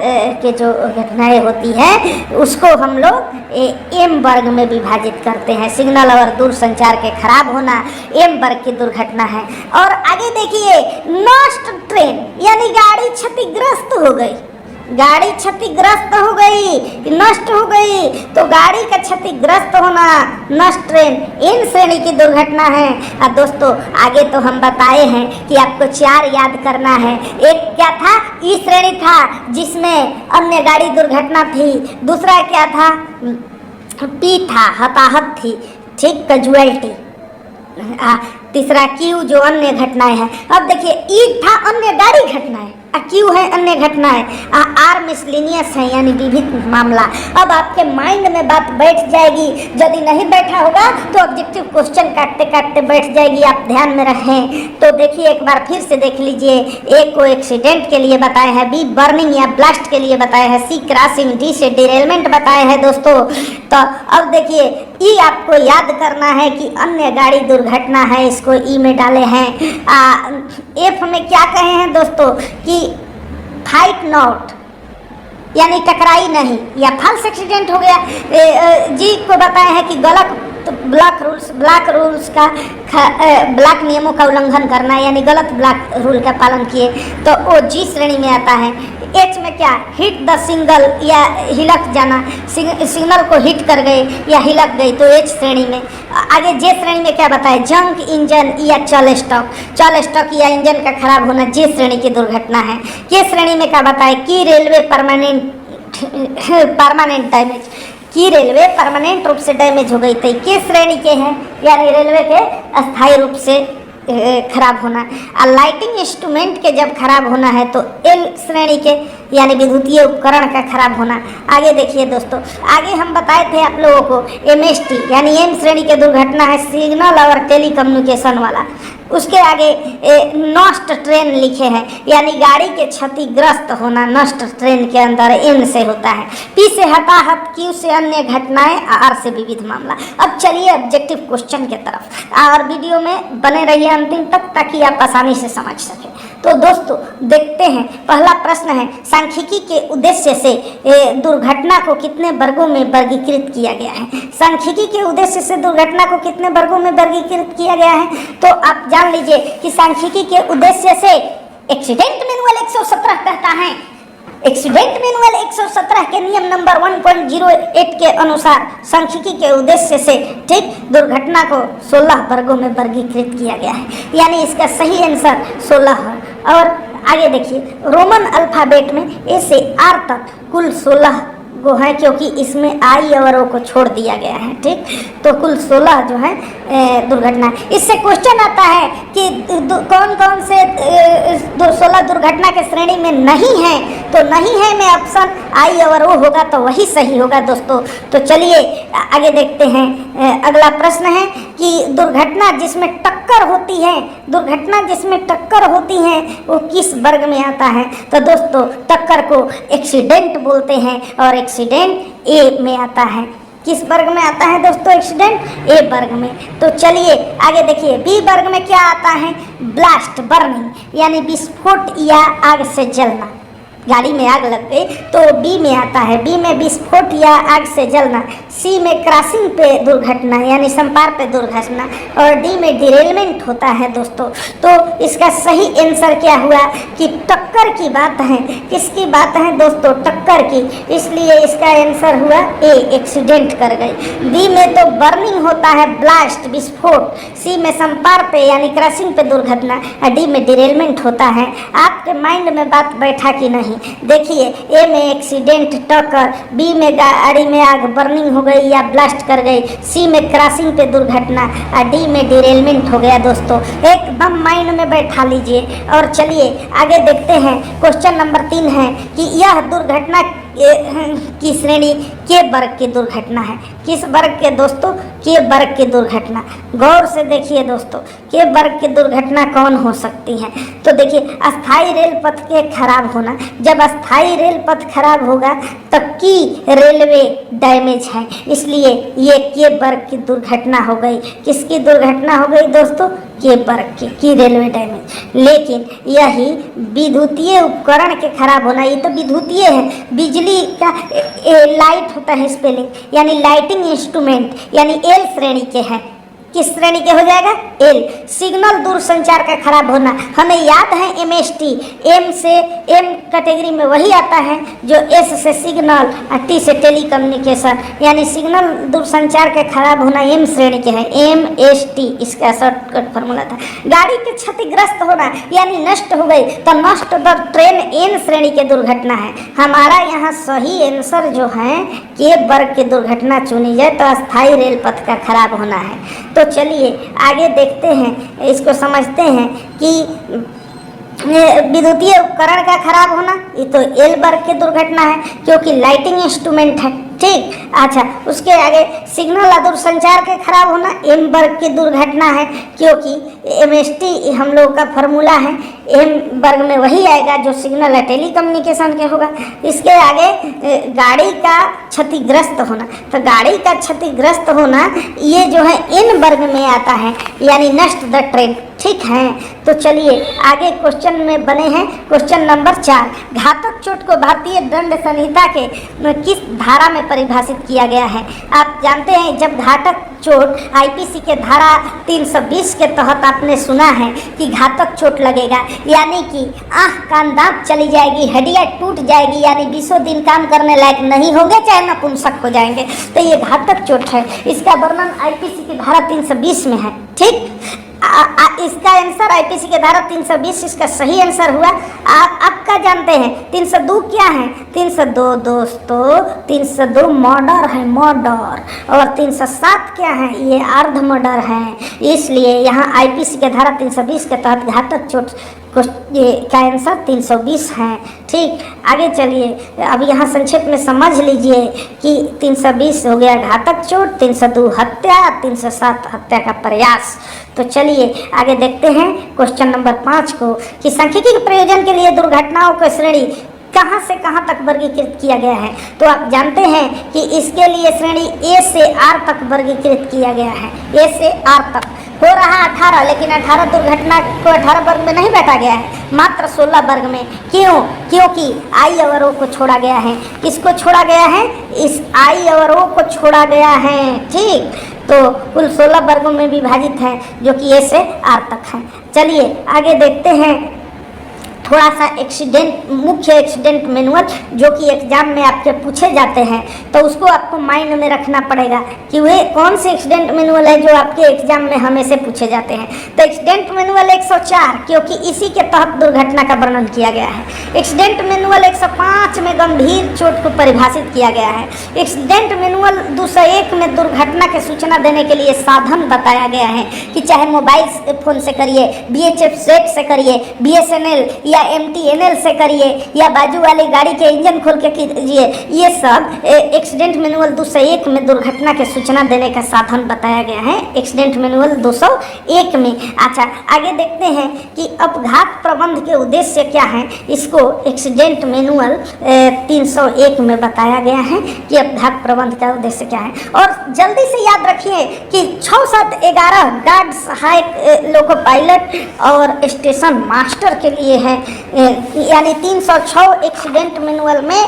Speaker 1: के जो घटनाएं होती हैं उसको हम लोग एम वर्ग में विभाजित करते हैं। सिग्नल और दूरसंचार के खराब होना एम वर्ग की दुर्घटना है। और आगे देखिए, नष्ट ट्रेन यानी गाड़ी क्षतिग्रस्त हो गई, गाड़ी क्षतिग्रस्त हो गई, नष्ट हो गई, तो गाड़ी का क्षतिग्रस्त होना नष्ट ट्रेन इन श्रेणी की दुर्घटना है। और दोस्तों आगे तो हम बताए हैं कि आपको 4 याद करना है। एक क्या था? ई श्रेणी था जिसमें अन्य गाड़ी दुर्घटना थी। दूसरा क्या था? पी था, हताहत थी। ठीक, कैजुअल्टी। तीसरा क्यू जो अन्य घटनाएं हैं। अब देखिए, ई था अन्य गाड़ी घटनाएं, क्यू है अन्य घटनाएं, आर मिसलिनियस है यानी विभिन्न मामला। अब आपके माइंड में बात बैठ जाएगी। यदि नहीं बैठा होगा तो ऑब्जेक्टिव क्वेश्चन काटते काटते बैठ जाएगी, आप ध्यान में रखें। तो देखिए एक बार फिर से देख लीजिए। ए को एक्सीडेंट के लिए बताया है, बी बर्निंग या ब्लास्ट के लिए बताया है, सी क्रॉसिंग, डी से डिरेलमेंट बताया है दोस्तों। तो अब देखिए, ई आपको याद करना है कि अन्य गाड़ी दुर्घटना है, इसको ई में डाले हैं। एफ में क्या कहे हैं दोस्तों कि फाइट नॉट यानी टकराई नहीं या फॉल्स एक्सीडेंट हो गया। जी को बताया है कि गलत ब्लॉक रूल्स का ब्लॉक नियमों का उल्लंघन करना यानी गलत ब्लॉक रूल का पालन किए तो वो जी श्रेणी में आता है। एच में क्या? हिट द सिंगल या हिलक जाना, सिग्नल को हिट कर गए या हिलक गई तो एच श्रेणी में। आगे जे श्रेणी में क्या बताए? जंक इंजन या चल स्टॉक या इंजन का खराब होना जे श्रेणी की दुर्घटना है। के श्रेणी में क्या बताए? की रेलवे परमानेंट डैमेज, की रेलवे परमानेंट रूप से डैमेज हो गई थी, के श्रेणी के हैं यानी रेलवे के अस्थायी रूप से खराब होना। और लाइटिंग इंस्ट्रूमेंट के जब खराब होना है तो एल श्रेणी के यानी विद्युतीय उपकरण का खराब होना। आगे देखिए दोस्तों, आगे हम बताए थे आप लोगों को MST यानी एम श्रेणी के दुर्घटना है, सिग्नल और टेलीकम्युनिकेशन वाला। उसके आगे नष्ट ट्रेन लिखे हैं, यानी गाड़ी के क्षतिग्रस्त होना नष्ट ट्रेन के अंदर एन से होता है। पी से हताहत, क्यू से अन्य घटनाएं, आर से विविध मामला। अब चलिए ऑब्जेक्टिव क्वेश्चन के तरफ, और वीडियो में बने रहिए अंतिम तक ताकि आप आसानी से समझ सकें। तो दोस्तों देखते हैं, पहला प्रश्न है, सांख्यिकी के उद्देश्य से दुर्घटना को कितने वर्गों में वर्गीकृत किया गया है। सांख्यिकी के उद्देश्य से दुर्घटना को कितने वर्गों में वर्गीकृत किया गया है, तो आप जान लीजिए कि सांख्यिकी के उद्देश्य से एक्सीडेंट मैनुअल 117 कहता है, एक्सीडेंट मैनुअल 117 के नियम नंबर 1.08 के अनुसार सांख्यिकी के उद्देश्य से ठीक दुर्घटना को 16 वर्गों में वर्गीकृत किया गया है, यानी इसका सही आंसर 16 है। और आगे देखिए, रोमन अल्फाबेट में ए से आर तक कुल 16 वो है, क्योंकि इसमें आई और ओ को छोड़ दिया गया है, ठीक। तो कुल 16 जो है दुर्घटना। इससे क्वेश्चन आता है कि कौन कौन से 16 दुर्घटना के श्रेणी में नहीं है, तो नहीं है में ऑप्शन आई और ओ होगा, तो वही सही होगा दोस्तों। तो चलिए आगे देखते हैं। अगला प्रश्न है कि दुर्घटना जिसमें टक्कर होती है, दुर्घटना जिसमें टक्कर होती है वो किस वर्ग में आता है। तो दोस्तों टक्कर को एक्सीडेंट बोलते हैं और एक्सीडेंट ए में आता है। किस वर्ग में आता है दोस्तों एक्सीडेंट? ए वर्ग में। तो चलिए आगे देखिए, बी वर्ग में क्या आता है? ब्लास्ट, बर्निंग, यानी विस्फोट या आग से जलना। गाड़ी में आग लग गई तो बी में आता है, बी में विस्फोट या आग से जलना। सी में क्रॉसिंग पे दुर्घटना यानी संपार पे दुर्घटना, और डी में डिरेलमेंट होता है दोस्तों। तो इसका सही आंसर क्या हुआ कि टक्कर की बात है। किसकी बात है दोस्तों? टक्कर की, इसलिए इसका आंसर हुआ ए, एक्सीडेंट कर गई। बी में तो बर्निंग होता है, ब्लास्ट, विस्फोट। सी में संपार पे यानी क्रॉसिंग पे दुर्घटना, और डी में डिरेलमेंट होता है। आपके माइंड में बात बैठा कि नहीं? देखिए, ए में एक्सीडेंट टक्कर, बी में गाड़ी में आग बर्निंग हो गई या ब्लास्ट कर गई, सी में क्रॉसिंग पे दुर्घटना, और डी में डिरेलमेंट हो गया दोस्तों। एकदम माइंड में बैठा लीजिए। और चलिए आगे देखते हैं। क्वेश्चन नंबर 3 है कि यह दुर्घटना की श्रेणी के वर्ग की दुर्घटना है। किस वर्ग के दोस्तों? के वर्ग की दुर्घटना। गौर से देखिए दोस्तों, के वर्ग की दुर्घटना कौन हो सकती है? तो देखिए, अस्थाई रेल पथ के खराब होना। जब अस्थाई रेल पथ खराब होगा तो की रेलवे डैमेज है, इसलिए ये के वर्ग की दुर्घटना हो गई। किसकी दुर्घटना हो गई दोस्तों? के वर्ग की रेलवे डैमेज। लेकिन यही विद्युतीय उपकरण के खराब होना, ये तो विद्युतीय है, बिजली का लाइट होता है स्पेलिंग, यानी लाइटिंग इंस्ट्रूमेंट, यानी एल श्रेणी के हैं। किस श्रेणी के हो जाएगा? एल। सिग्नल दूरसंचार का खराब होना, हमें याद है एमएसटी, एम से एम कैटेगरी में वही आता है जो एस से सिग्नल और टी से टेलीकम्युनिकेशन, यानी सिग्नल दूरसंचार का खराब होना एम श्रेणी के हैं, एमएसटी इसका शॉर्टकट फार्मूला था। गाड़ी के क्षतिग्रस्त होना यानी नष्ट हो गई, तो नष्ट द ट्रेन एन श्रेणी के दुर्घटना है। हमारा यहाँ सही आंसर जो है के वर्ग की दुर्घटना चुनी जाए तो अस्थायी रेल पथ का खराब होना है। तो चलिए आगे देखते हैं, इसको समझते हैं कि विद्युतीय उपकरण का खराब होना ये तो एल वर्ग की दुर्घटना है, क्योंकि लाइटिंग इंस्ट्रूमेंट है, ठीक। अच्छा, उसके आगे सिग्नल और दूरसंचार के खराब होना एम वर्ग की दुर्घटना है, क्योंकि एमएसटी हम लोग का फॉर्मूला है, एम वर्ग में वही आएगा जो सिग्नल और टेलीकम्युनिकेशन के होगा। इसके आगे गाड़ी का क्षतिग्रस्त होना, तो गाड़ी का क्षतिग्रस्त होना ये जो है एन वर्ग में आता है, यानी नष्ट द ट्रेन, ठीक है। तो चलिए आगे क्वेश्चन में बने हैं। क्वेश्चन नंबर 4, घातक चोट को भारतीय दंड संहिता के किस धारा में परिभाषित किया गया है? आप जानते हैं जब घातक चोट आईपीसी के धारा 320 के तहत आपने सुना है कि घातक चोट लगेगा, यानी कि आँख कान दांत चली जाएगी, हड्डियाँ टूट जाएगी, यानी 20 दिन काम करने लायक नहीं होंगे, चाहे नपुंसक हो जाएंगे, तो ये घातक चोट है। इसका वर्णन आईपीसी की धारा 320 में है, ठीक। इसका आंसर आईपीसी के धारा 320 इसका सही आंसर हुआ। आप क्या जानते हैं 302 क्या है? 302 दोस्तों 302 मर्डर है, मर्डर। और 307 क्या है? ये अर्ध मर्डर है। इसलिए यहाँ आईपीसी के धारा 320 के तहत घातक चोट ये का आंसर 320 है। ठीक, आगे चलिए, अब यहाँ संक्षेप में समझ लीजिए कि 320 हो गया घातक चोट, 302 हत्या, 307 हत्या का प्रयास। तो चलिए आगे देखते हैं क्वेश्चन नंबर 5 को कि सांख्यिकी के प्रयोजन के लिए दुर्घटनाओं की श्रेणी कहाँ से कहाँ तक वर्गीकृत किया गया है। तो आप जानते हैं कि इसके लिए श्रेणी ए से आर तक वर्गीकृत किया गया है। ए से आर तक हो रहा 18, लेकिन 18 दुर्घटना को 18 वर्ग में नहीं बांटा गया है, मात्र 16 वर्ग में। क्यों? क्योंकि आई और ओ को छोड़ा गया है। किसको छोड़ा गया है? इस आई और ओ को छोड़ा गया है। ठीक, तो कुल 16 वर्गों में विभाजित है, जो कि ए से आर तक है। चलिए आगे देखते हैं थोड़ा सा एक्सीडेंट, मुख्य एक्सीडेंट मैनुअल जो कि एग्जाम में आपके पूछे जाते हैं, तो उसको आपको माइंड में रखना पड़ेगा कि वे कौन से एक्सीडेंट मैनुअल है जो आपके एग्जाम में हमेशा पूछे जाते हैं। तो एक्सीडेंट मैनुअल 104, क्योंकि इसी के तहत दुर्घटना का वर्णन किया गया है। एक्सीडेंट मैनुअल 105 में गंभीर चोट को परिभाषित किया गया है। एक्सीडेंट मैनुअल 201 में दुर्घटना की सूचना देने के लिए साधन बताया गया है कि चाहे मोबाइल फोन से करिए, BHF सेट से करिए, BSNL या MTNL से करिए, या बाजू वाली गाड़ी के इंजन खोल के कीजिए। ये सब एक्सीडेंट मैनुअल 201 में दुर्घटना की सूचना देने का साधन बताया गया है, एक्सीडेंट मैनुअल 201 में। अच्छा, आगे देखते हैं कि अपघात प्रबंध के उद्देश्य क्या है। इसको एक्सीडेंट मैनुअल 301 में बताया गया है कि अपघात प्रबंध का उद्देश्य क्या है। और जल्दी से याद रखिए कि 6, 7, 11 गार्ड, सहायक, लोको पायलट और स्टेशन मास्टर के लिए है। यानी 306 एक्सीडेंट मैनुअल में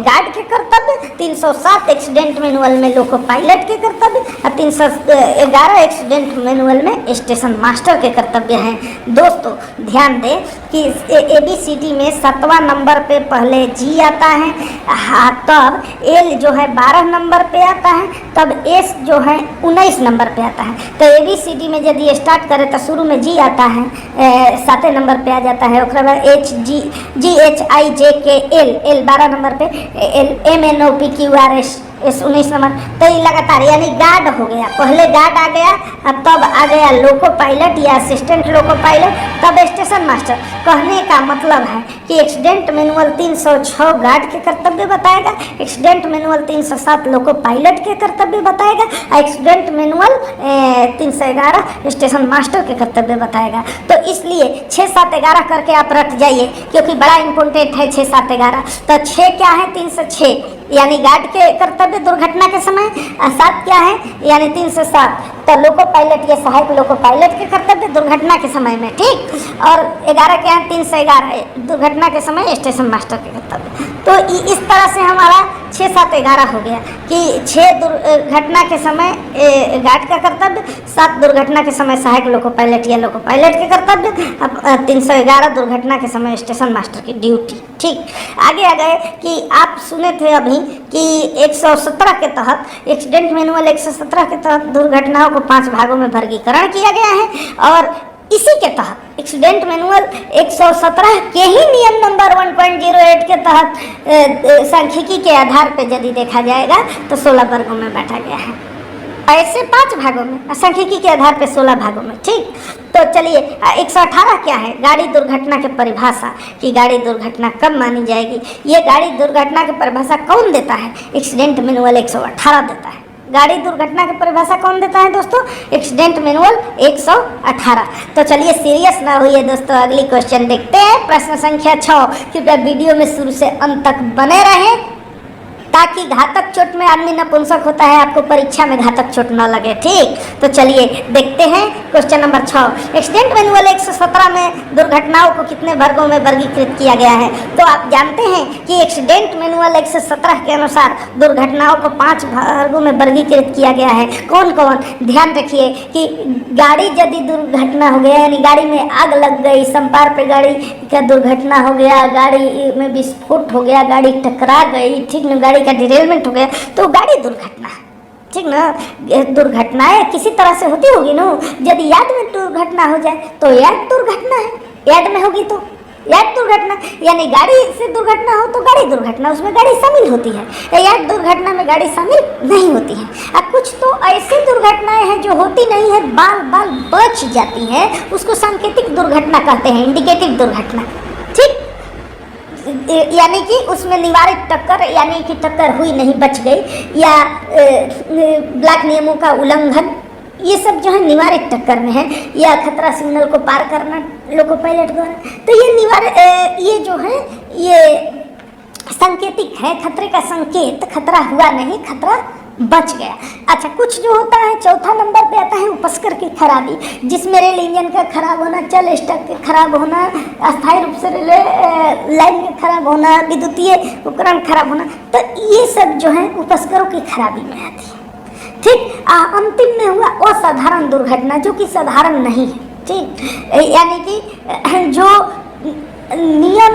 Speaker 1: गार्ड के कर्तव्य, 307 एक्सीडेंट मैनुअल में लोको पायलट के कर्तव्य और 311 एक्सीडेंट मैनुअल में स्टेशन मास्टर के कर्तव्य हैं। दोस्तों ध्यान दें कि ABCD में 7वां नंबर पे पहले G आता है, तब L जो है 12 नंबर पे आता है, तब S जो है 19 नंबर पे आता है। तो ABCD में यदि स्टार्ट करें तो शुरू में G आता है, 7वें नंबर पे आ जाता है, HGHIJKL, L 12 नंबर पे, MNOPQRS 19 नंबर। तो ये लगातार यानी गार्ड हो गया, पहले गार्ड आ गया, अब तब आ गया लोको पायलट या असिस्टेंट लोको पायलट, तब स्टेशन मास्टर। कहने का मतलब है कि एक्सीडेंट मैनुअल 306 गार्ड के कर्तव्य बताएगा, एक्सीडेंट मैनुअल 307 लोको पायलट के कर्तव्य बताएगा, और एक्सीडेंट मैनुअल 311 स्टेशन मास्टर के कर्तव्य बताएगा। तो इसलिए 6, 7, 11 करके आप रट जाइए, क्योंकि बड़ा इंपॉर्टेंट है 6, 7, 11। तो 6 क्या है? 306 यानी गार्ड के कर्तव्य दुर्घटना के समय, 7 क्या है? यानी 307 तो लोको पायलट या सहायक लोको पायलट के कर्तव्य दुर्घटना के समय में। ठीक, और 11 क्या है? 311 दुर्घटना के समय स्टेशन मास्टर के कर्तव्य। तो इस तरह से हमारा 6, 7, 11 हो गया कि 6 दुर्घटना के समय गार्ड का कर्तव्य, 7 दुर्घटना के समय सहायक लोको पायलट या लोको पायलट के कर्तव्य, 311 दुर्घटना के समय स्टेशन मास्टर की ड्यूटी। ठीक, आगे आ गए कि आप सुने थे अभी कि 117 के तहत, एक्सीडेंट मैनुअल 117 के तहत दुर्घटनाओं को 5 भागों में वर्गीकरण किया गया है। और इसी के तहत एक्सीडेंट मैनुअल 117 के ही नियम नंबर 1.08 के तहत सांख्यिकी के आधार पर यदि देखा जाएगा तो 16 वर्गों में बांटा गया है, ऐसे 5 भागों में, सांख्यिकी के आधार पर 16 भागों में। ठीक, तो चलिए 118 क्या है? गाड़ी दुर्घटना की परिभाषा, कि गाड़ी दुर्घटना कब मानी जाएगी। ये गाड़ी दुर्घटना की परिभाषा कौन देता है? एक्सीडेंट मैनुअल 118 देता है। गाड़ी दुर्घटना की परिभाषा कौन देता है दोस्तों? Accident manual 118। तो चलिए सीरियस ना होइए दोस्तों, अगली क्वेश्चन देखते हैं, प्रश्न संख्या 6। कृपया वीडियो में शुरू से अंत तक बने रहें ताकि घातक चोट में आदमी नपुंसक होता है, आपको परीक्षा में घातक चोट न लगे। ठीक, तो चलिए देखते हैं क्वेश्चन नंबर 6। एक्सीडेंट मैनुअल 117 में दुर्घटनाओं को कितने वर्गों में वर्गीकृत किया गया है? तो आप जानते हैं कि एक्सीडेंट मैनुअल 117 के अनुसार दुर्घटनाओं को 5 वर्गों में वर्गीकृत किया गया है। कौन कौन? ध्यान रखिए कि गाड़ी यदि दुर्घटना हो गया, यानी गाड़ी में आग लग गई, संपार पे गाड़ी का दुर्घटना हो गया, गाड़ी में विस्फोट हो गया, गाड़ी टकरा गई, ठीक ना, गाड़ी का डिरेलमेंट हो गया, तो गाड़ी दुर्घटना है। ठीक ना, दुर्घटनाएं किसी तरह से होती होगी ना। यदि यार्ड में दुर्घटना हो जाए तो यार्ड दुर्घटना है, यार्ड में होगी तो यार्ड दुर्घटना यानी गाड़ी से दुर्घटना हो तो गाड़ी दुर्घटना, उसमें गाड़ी शामिल होती है। यार्ड दुर्घटना में गाड़ी शामिल नहीं होती है। अब कुछ तो ऐसी दुर्घटनाएं हैं जो होती नहीं है, बाल बाल बच जाती हैं, उसको सांकेतिक दुर्घटना कहते हैं, इंडिकेटिव दुर्घटना। ठीक, यानी कि उसमें निवारित टक्कर, यानी कि टक्कर हुई नहीं, बच गई, या ब्लैक नियमों का उल्लंघन, ये सब जो है निवारित टक्कर में है, या खतरा सिग्नल को पार करना लोको पायलट द्वारा। तो ये ये जो है ये सांकेतिक है, खतरे का संकेत, खतरा हुआ नहीं, खतरा बच गया। अच्छा, कुछ जो होता है, चौथा नंबर पे आता है उपस्कर की खराबी, जिसमें रेल इंजन का खराब होना, चल स्टॉक के खराब होना, अस्थायी रूप से रेलवे लाइन के खराब होना, विद्युतीय उपकरण खराब होना, तो ये सब जो है उपस्करों की खराबी में आती है। ठीक, अंतिम में हुआ असाधारण दुर्घटना, जो कि साधारण नहीं है। ठीक, यानी कि जो नियम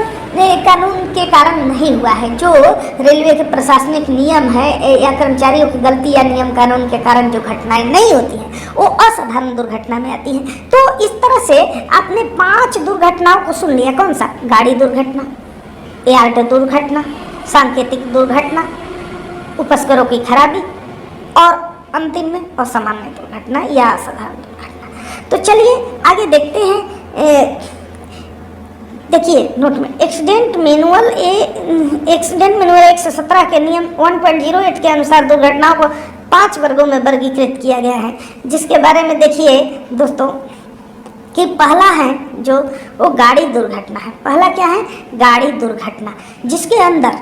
Speaker 1: कानून के कारण नहीं हुआ है, जो रेलवे के प्रशासनिक नियम है या कर्मचारियों की गलती या नियम कानून के कारण जो घटनाएं नहीं होती हैं, वो असाधारण दुर्घटना में आती हैं। तो इस तरह से आपने 5 दुर्घटनाओं को सुन लिया। कौन सा? गाड़ी दुर्घटना, यार्ड दुर्घटना, सांकेतिक दुर्घटना, उपस्करों की खराबी, और अंतिम में असामान्य दुर्घटना या असाधारण दुर्घटना। तो चलिए आगे देखते हैं। देखिए नोट में एक्सीडेंट मैनुअल 117 के नियम 1.08 के अनुसार दुर्घटनाओं को 5 वर्गों में वर्गीकृत किया गया है, जिसके बारे में देखिए दोस्तों कि पहला है जो वो गाड़ी दुर्घटना है। पहला क्या है? गाड़ी दुर्घटना, जिसके अंदर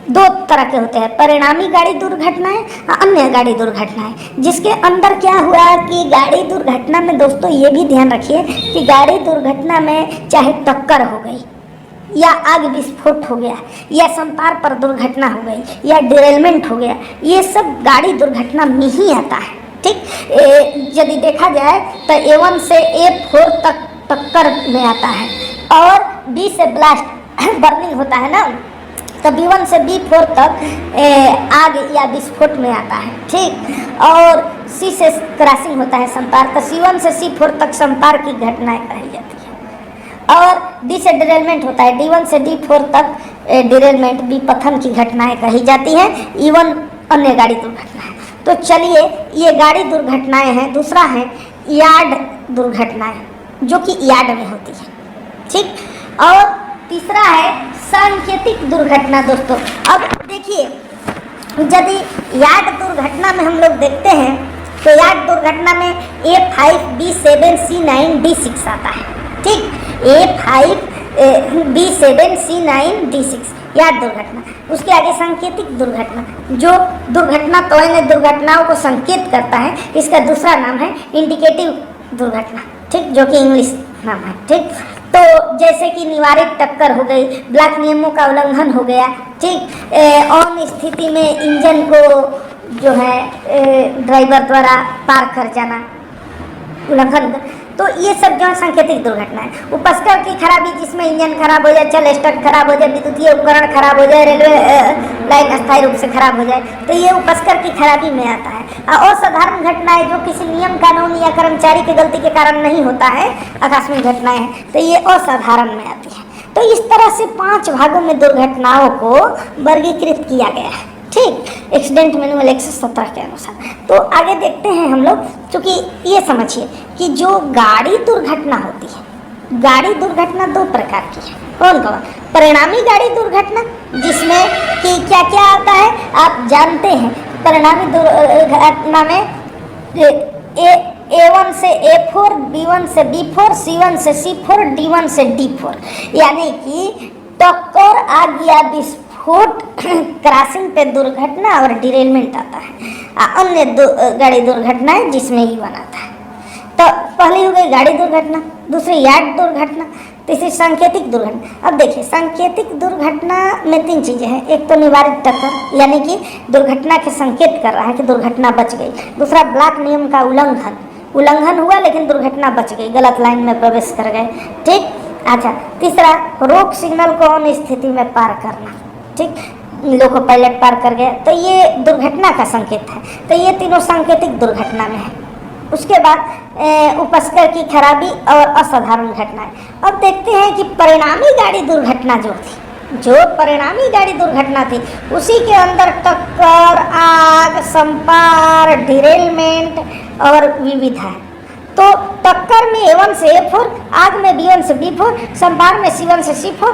Speaker 1: 2 तरह के होते हैं, परिणामी गाड़ी दुर्घटनाएं, अन्य गाड़ी दुर्घटनाएं। जिसके अंदर क्या हुआ कि गाड़ी दुर्घटना में दोस्तों ये भी ध्यान रखिए कि गाड़ी दुर्घटना में चाहे टक्कर हो गई, या आग विस्फोट हो गया, या संपार पर दुर्घटना हो गई, या डिरेलमेंट हो गया, ये सब गाड़ी दुर्घटना में ही आता है। ठीक, यदि देखा जाए तो A1 से A4 तक टक्कर में आता है, और B से ब्लास्ट बर्निंग होता है ना, तो B1 से B4 तक आग या विस्फोट में आता है। ठीक, और C से क्रॉसिंग होता है संपार, तो C1 से C4 तक संपार की घटनाएं कही जाती है। और D से डिरेलमेंट होता है, D1 से D4 तक डिरेलमेंट, विपथन की घटनाएं कही जाती हैं। E1 अन्य गाड़ी दुर्घटना है। तो चलिए ये गाड़ी दुर्घटनाएं हैं। दूसरा है यार्ड दुर्घटनाएं, जो कि यार्ड में होती है। ठीक, और तीसरा है सांकेतिक दुर्घटना। दोस्तों अब देखिए, यदि यार्ड दुर्घटना में हम लोग देखते हैं तो यार्ड दुर्घटना में A5, B7, C9, D6 आता है। ठीक, A5, B7, C9, D6 yard दुर्घटना। उसके आगे सांकेतिक दुर्घटना, जो दुर्घटना तो दुर्घटनाओं को संकेत करता है, इसका दूसरा नाम है इंडिकेटिव दुर्घटना। ठीक, जो कि इंग्लिश नाम है। ठीक, तो जैसे कि निवारित टक्कर हो गई, ब्लैक नियमों का उल्लंघन हो गया। ठीक, ऑन स्थिति में इंजन को जो है ड्राइवर द्वारा पार कर जाना, उल्लंघन, तो ये सब जो है सांकेतिक दुर्घटना है। उपस्कर की खराबी, जिसमें इंजन खराब हो जाए, चल स्टॉक खराब हो जाए, विद्युतीय उपकरण खराब हो जाए, रेलवे लाइन अस्थायी रूप से खराब हो जाए, तो ये उपस्कर की खराबी में आता है। असाधारण घटनाएं जो किसी नियम कानून या कर्मचारी की गलती के कारण नहीं होता है, आकस्मिक घटनाएं हैं, तो ये असाधारण में आती है। तो इस तरह से 5 भागों में दुर्घटनाओं को वर्गीकृत किया गया है। ठीक, एक्सीडेंट मैनुअल 117 के अनुसार। तो आगे देखते हैं हम लोग, क्योंकि ये समझिए कि जो गाड़ी दुर्घटना होती है, गाड़ी दुर्घटना 2 प्रकार की है। कौन कौन? परिणामी गाड़ी दुर्घटना, जिसमें कि क्या क्या आता है आप जानते हैं। परिणामी दुर्घटना में A1 से A4, B1 से B4, C1 से C4, D1 से D4, यानी कि टक्कर, आग या विस्फोट, क्रॉसिंग पे दुर्घटना और डिरेलमेंट आता है। अन्य गाड़ी दुर्घटनाएं जिसमें E1 आता है। तो पहली हो गई गाड़ी दुर्घटना, दूसरी यार्ड दुर्घटना, तीसरी सांकेतिक दुर्घटना। अब देखिए सांकेतिक दुर्घटना में 3 चीज़ें हैं। एक तो निवारित टक्कर, यानी कि दुर्घटना के संकेत कर रहा है कि दुर्घटना बच गई। दूसरा ब्लैक नियम का उल्लंघन हुआ लेकिन दुर्घटना बच गई, गलत लाइन में प्रवेश कर गए। ठीक, अच्छा, तीसरा रोक सिग्नल को ऑन स्थिति में पार करना। ठीक, लोको पायलट पार कर गया, तो ये दुर्घटना का संकेत है। तो ये तीनों सांकेतिक दुर्घटना में है। उसके बाद उपस्कर की खराबी और असाधारण घटनाएं। अब देखते हैं कि परिणामी गाड़ी दुर्घटना जो परिणामी गाड़ी दुर्घटना थी उसी के अंदर टक्कर, आग, संपार, डिरेलमेंट और विविध है। तो टक्कर में A1 से A4, आग में B1 से B4, संपार में C1 से C4,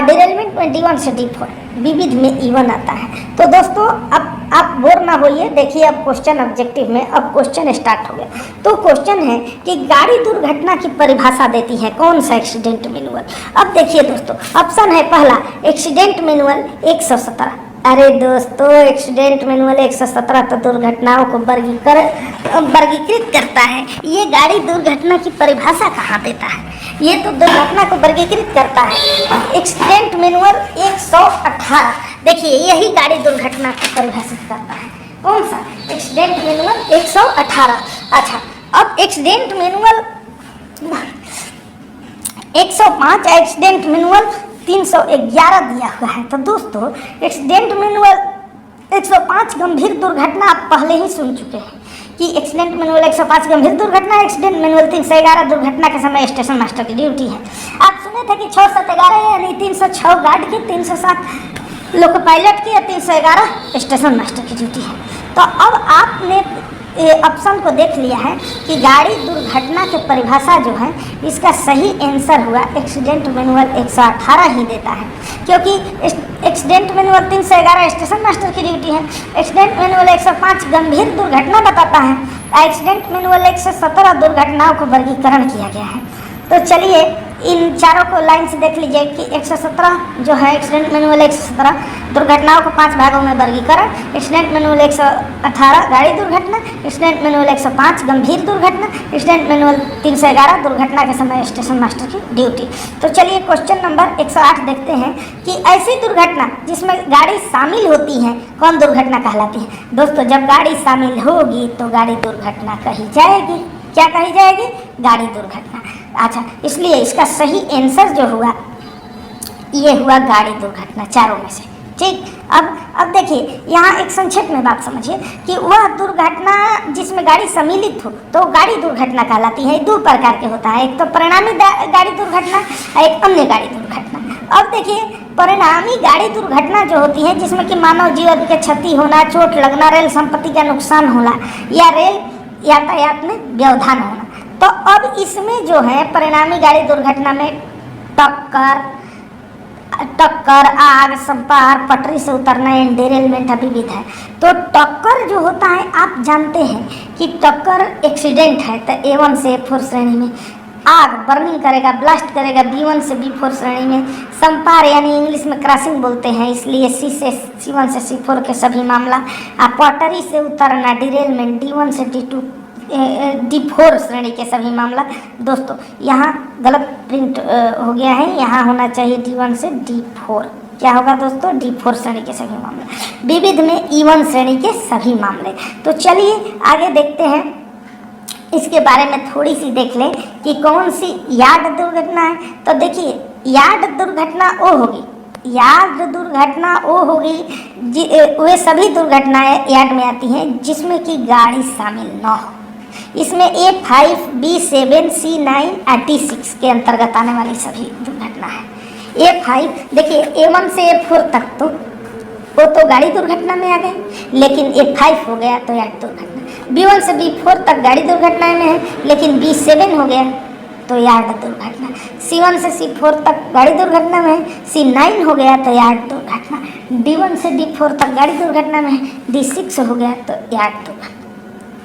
Speaker 1: डिरेलमेंट में D1 से D4, विविध में E1 आता है। तो दोस्तों अब आप बोर ना होइए, देखिए अब क्वेश्चन ऑब्जेक्टिव में अब क्वेश्चन स्टार्ट हो गया। तो क्वेश्चन है कि गाड़ी दुर्घटना की परिभाषा देती है कौन सा एक्सीडेंट मैनुअल। अब देखिए दोस्तों, ऑप्शन है पहला एक्सीडेंट मैनुअल 117। अरे दोस्तों, एक्सीडेंट मैनुअल 117 तो दुर्घटनाओं को वर्गीकृत करता है। ये गाड़ी दुर्घटना की परिभाषा कहाँ देता है, ये तो दुर्घटना को वर्गीकृत करता है। एक्सीडेंट मैनुअल 118, देखिए यही गाड़ी दुर्घटना को परिभाषित करता है। कौन सा? Accident manual 118। अच्छा, अब एक्सीडेंट मैनुअल 105, एक्सीडेंट मैनुअल 311 दिया हुआ है। तो दोस्तों एक्सीडेंट मैनुअल 105 गंभीर दुर्घटना आप पहले ही सुन चुके हैं कि एक्सीडेंट मैनुअल 105 गंभीर दुर्घटना, एक्सीडेंट मैनुअल 311 दुर्घटना के समय स्टेशन मास्टर की ड्यूटी है। आप सुने थे कि 6-7-11 यानी 306 गार्ड की, 307 लोको पायलट की और 311 स्टेशन मास्टर की ड्यूटी है। तो अब आपने ऑप्शन को देख लिया है कि गाड़ी दुर्घटना की परिभाषा जो है इसका सही आंसर हुआ एक्सीडेंट मैनुअल 118 ही देता है, क्योंकि एक्सीडेंट मैनुअल 311 स्टेशन मास्टर की ड्यूटी है, एक्सीडेंट मैनुअल 105 गंभीर दुर्घटना बताता है, एक्सीडेंट मैनुअल 117 दुर्घटनाओं को वर्गीकरण किया गया है। तो चलिए इन चारों को लाइन से देख लीजिए कि 117 जो है एक्सीडेंट मैनुअल 117 दुर्घटनाओं को 5 भागों में वर्गीकरण, एक्सीडेंट मैनुअल 118 गाड़ी दुर्घटना, एक्सीडेंट मैनुअल 105 गंभीर दुर्घटना, एक्सीडेंट मैनुअल 311 दुर्घटना के समय स्टेशन मास्टर की ड्यूटी। तो चलिए क्वेश्चन नंबर 108 देखते हैं कि ऐसी दुर्घटना जिसमें गाड़ी शामिल होती है कौन दुर्घटना कहलाती है। दोस्तों जब गाड़ी शामिल होगी तो गाड़ी दुर्घटना कही जाएगी। क्या कही जाएगी? गाड़ी दुर्घटना। अच्छा, इसलिए इसका सही आंसर जो हुआ ये हुआ गाड़ी दुर्घटना चारों में से। ठीक, अब देखिए यहाँ एक संक्षेप में बात समझिए कि वह दुर्घटना जिसमें गाड़ी सम्मिलित हो तो गाड़ी दुर्घटना कहलाती है। 2 प्रकार के होता है, एक तो परिणामी गाड़ी दुर्घटना और एक अन्य गाड़ी दुर्घटना। अब देखिए परिणामी गाड़ी दुर्घटना जो होती है जिसमें कि मानव जीवन के क्षति होना, चोट लगना, रेल संपत्ति का नुकसान होना या रेल यातायात में व्यवधान होना। तो अब इसमें जो है परिणामी गाड़ी दुर्घटना में टक्कर, आग, संपार, पटरी से उतरना, डिरेलमेंट विविध है। तो टक्कर जो होता है आप जानते हैं कि टक्कर एक्सीडेंट है तो A1 से A4 श्रेणी में, आग बर्निंग करेगा, ब्लास्ट करेगा B1 से B4 श्रेणी में, संपार यानी इंग्लिश में क्रॉसिंग बोलते हैं इसलिए C1 से C4 के सभी मामला, पटरी से उतरना डिरेलमेंट D1 से D4 श्रेणी के सभी मामला। दोस्तों यहाँ गलत प्रिंट हो गया है, यहाँ होना चाहिए D1 से D4। क्या होगा दोस्तों? D4 श्रेणी के सभी मामले। विविध में E1 श्रेणी के सभी मामले। तो चलिए आगे देखते हैं, इसके बारे में थोड़ी सी देख लें कि कौन सी यार्ड दुर्घटना है। तो देखिए यार्ड दुर्घटना वो होगी, यार्ड दुर्घटना वो होगी वे सभी दुर्घटनाएं यार्ड में आती हैं जिसमें कि गाड़ी शामिल न हो। इसमें A5, B7, C9 और D6 के अंतर्गत आने वाली सभी दुर्घटना है। A5 देखिए A1 से A4 तक तो वो तो गाड़ी दुर्घटना में आ गई, लेकिन A5 हो गया तो यार्ड दुर्घटना। B1 से B4 तक गाड़ी दुर्घटना में है, लेकिन B7 हो गया तो यार्ड दुर्घटना। C1 से C4 तक गाड़ी दुर्घटना में है, C9 हो गया तो यार्ड दुर्घटना। D1 से D4 तक गाड़ी दुर्घटना में है, D6 हो गया तो यार्ड दुर्घटना।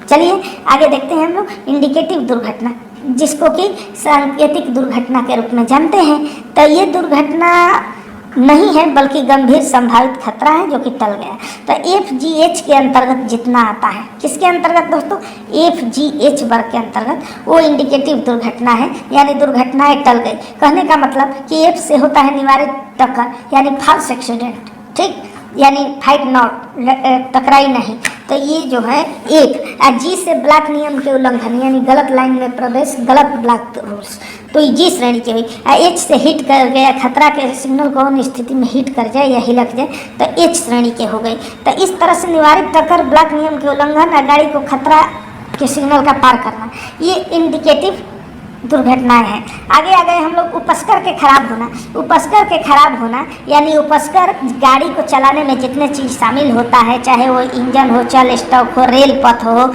Speaker 1: चलिए आगे देखते हैं हम लोग इंडिकेटिव दुर्घटना, जिसको कि सांकेतिक दुर्घटना के रूप में जानते हैं। तो ये दुर्घटना नहीं है बल्कि गंभीर संभावित खतरा है जो कि टल गया। तो FGH के अंतर्गत जितना आता है, किसके अंतर्गत दोस्तों? FGH वर्ग के अंतर्गत वो इंडिकेटिव दुर्घटना है, यानी दुर्घटनाएं टल गई। कहने का मतलब कि F से होता है निवारित टक्कर यानी फॉल्स एक्सीडेंट, ठीक, यानी फाइट नॉट, टकराई नहीं। तो ये जो है एक। G से ब्लॉक नियम के उल्लंघन यानी गलत लाइन में प्रवेश, गलत ब्लॉक रूल्स, तो ये G श्रेणी की हुई। H से हिट कर गया, खतरा के सिग्नल को उन स्थिति में हिट कर जाए या हिलक जाए तो H श्रेणी के हो गई। तो इस तरह से निवारित टक्कर, ब्लॉक नियम के उल्लंघन और गाड़ी को खतरा कि सिग्नल का पार करना, ये इंडिकेटिव दुर्घटनाएं हैं। आगे आ गए हम लोग उपस्कर के खराब होना। उपस्कर के खराब होना यानी उपस्कर गाड़ी को चलाने में जितने चीज़ शामिल होता है, चाहे वो इंजन हो, चल स्टॉक हो, रेल पथ हो,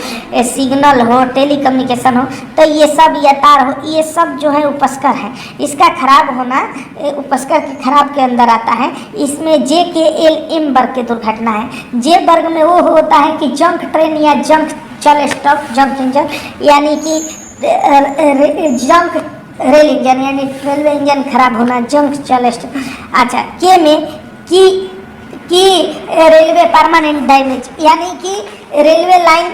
Speaker 1: सिग्नल हो, टेलीकम्युनिकेशन हो, तो ये सब, या तार हो, ये सब जो है उपस्कर है। इसका खराब होना उपस्कर के खराब के अंदर आता है। इसमें JKLM वर्ग की दुर्घटना है। जे वर्ग में वो होता है कि जंक ट्रेन या जंक चल स्टॉक, जंक इंजन यानी कि जंक रेल इंजन यानी रेलवे इंजन खराब होना, जंक चल स्टॉक। अच्छा, के में कि रेलवे परमानेंट डैमेज यानी कि रेलवे लाइन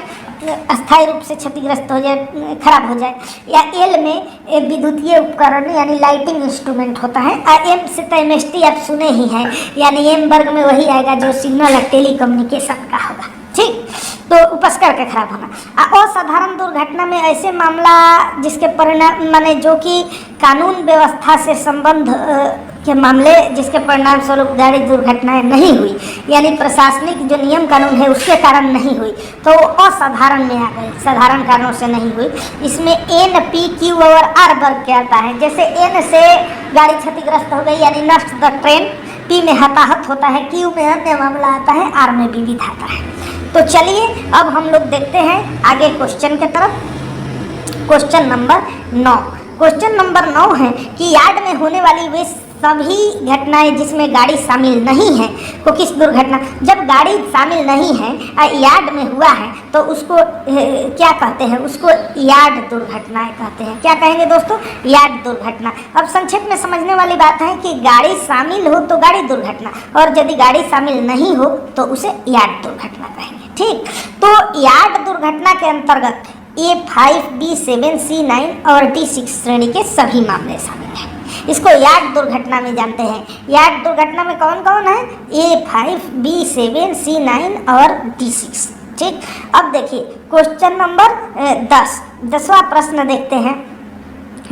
Speaker 1: अस्थायी रूप से क्षतिग्रस्त हो जाए, खराब हो जाए। या एल में विद्युतीय उपकरण यानी लाइटिंग इंस्ट्रूमेंट होता है। एम से तो MST आप सुने ही हैं, यानी एम वर्ग में वही आएगा जो सिग्नल और टेलीकम्युनिकेशन का होगा। ठीक, तो उपस्कर का खराब होना। असाधारण दुर्घटना में ऐसे मामला जिसके परिणाम माने जो कि कानून व्यवस्था से संबंध के मामले जिसके परिणाम स्वरूप गाड़ी दुर्घटनाएं नहीं हुई, यानी प्रशासनिक जो नियम कानून है उसके कारण नहीं हुई, तो असाधारण में आ गए, साधारण कारणों से नहीं हुई। इसमें N, P, Q और R वर्ग के आता है। जैसे N से गाड़ी क्षतिग्रस्त हो गई यानी नष्ट द ट्रेन, P में हताहत होता है, Q में अन्य मामला आता है, R में विविध आता है। तो चलिए अब हम लोग देखते हैं आगे क्वेश्चन के तरफ। Question number 9। क्वेश्चन नंबर 9 है कि यार्ड में होने वाली वे सभी घटनाएं जिसमें गाड़ी शामिल नहीं है को किस दुर्घटना, जब गाड़ी शामिल नहीं है यार्ड में हुआ है तो उसको क्या कहते हैं, उसको यार्ड दुर्घटनाएं कहते हैं। क्या कहेंगे दोस्तों, यार्ड दुर्घटना। अब संक्षेप में समझने वाली बात है कि गाड़ी शामिल हो तो गाड़ी दुर्घटना, और यदि गाड़ी शामिल नहीं हो तो उसे यार्ड दुर्घटना कहेंगे। ठीक, तो यार्ड दुर्घटना के अंतर्गत A5, B7, C9 और D6 श्रेणी के सभी मामले शामिल हैं। इसको यार्ड दुर्घटना में जानते हैं। यार्ड दुर्घटना में कौन कौन है, A5, B7, C9 और D6। ठीक, अब देखिए क्वेश्चन नंबर 10वां प्रश्न देखते हैं।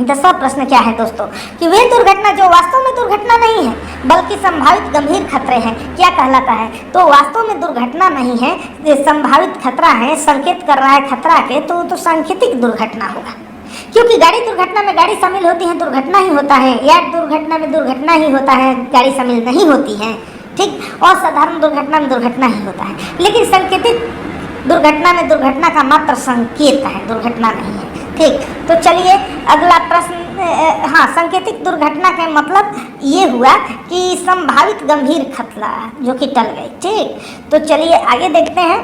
Speaker 1: 10वां प्रश्न क्या है दोस्तों, कि वे दुर्घटना जो वास्तव में दुर्घटना नहीं है बल्कि संभावित गंभीर खतरे हैं क्या कहलाता है। तो वास्तव में दुर्घटना नहीं है, संभावित खतरा है, संकेत कर रहा है खतरा के, तो सांकेतिक दुर्घटना होगा। क्योंकि गाड़ी दुर्घटना में गाड़ी शामिल होती है, दुर्घटना ही होता है। यार्ड दुर्घटना में दुर्घटना ही होता है, गाड़ी शामिल नहीं होती है। ठीक, और साधारण दुर्घटना में दुर्घटना ही होता है। लेकिन संकेतिक दुर्घटना में दुर्घटना का मात्र संकेत है, दुर्घटना नहीं है। ठीक, तो चलिए अगला प्रश्न। हाँ, संकेतिक दुर्घटना का मतलब ये हुआ कि संभावित गंभीर खतरा जो कि टल गई। ठीक, तो चलिए आगे देखते हैं।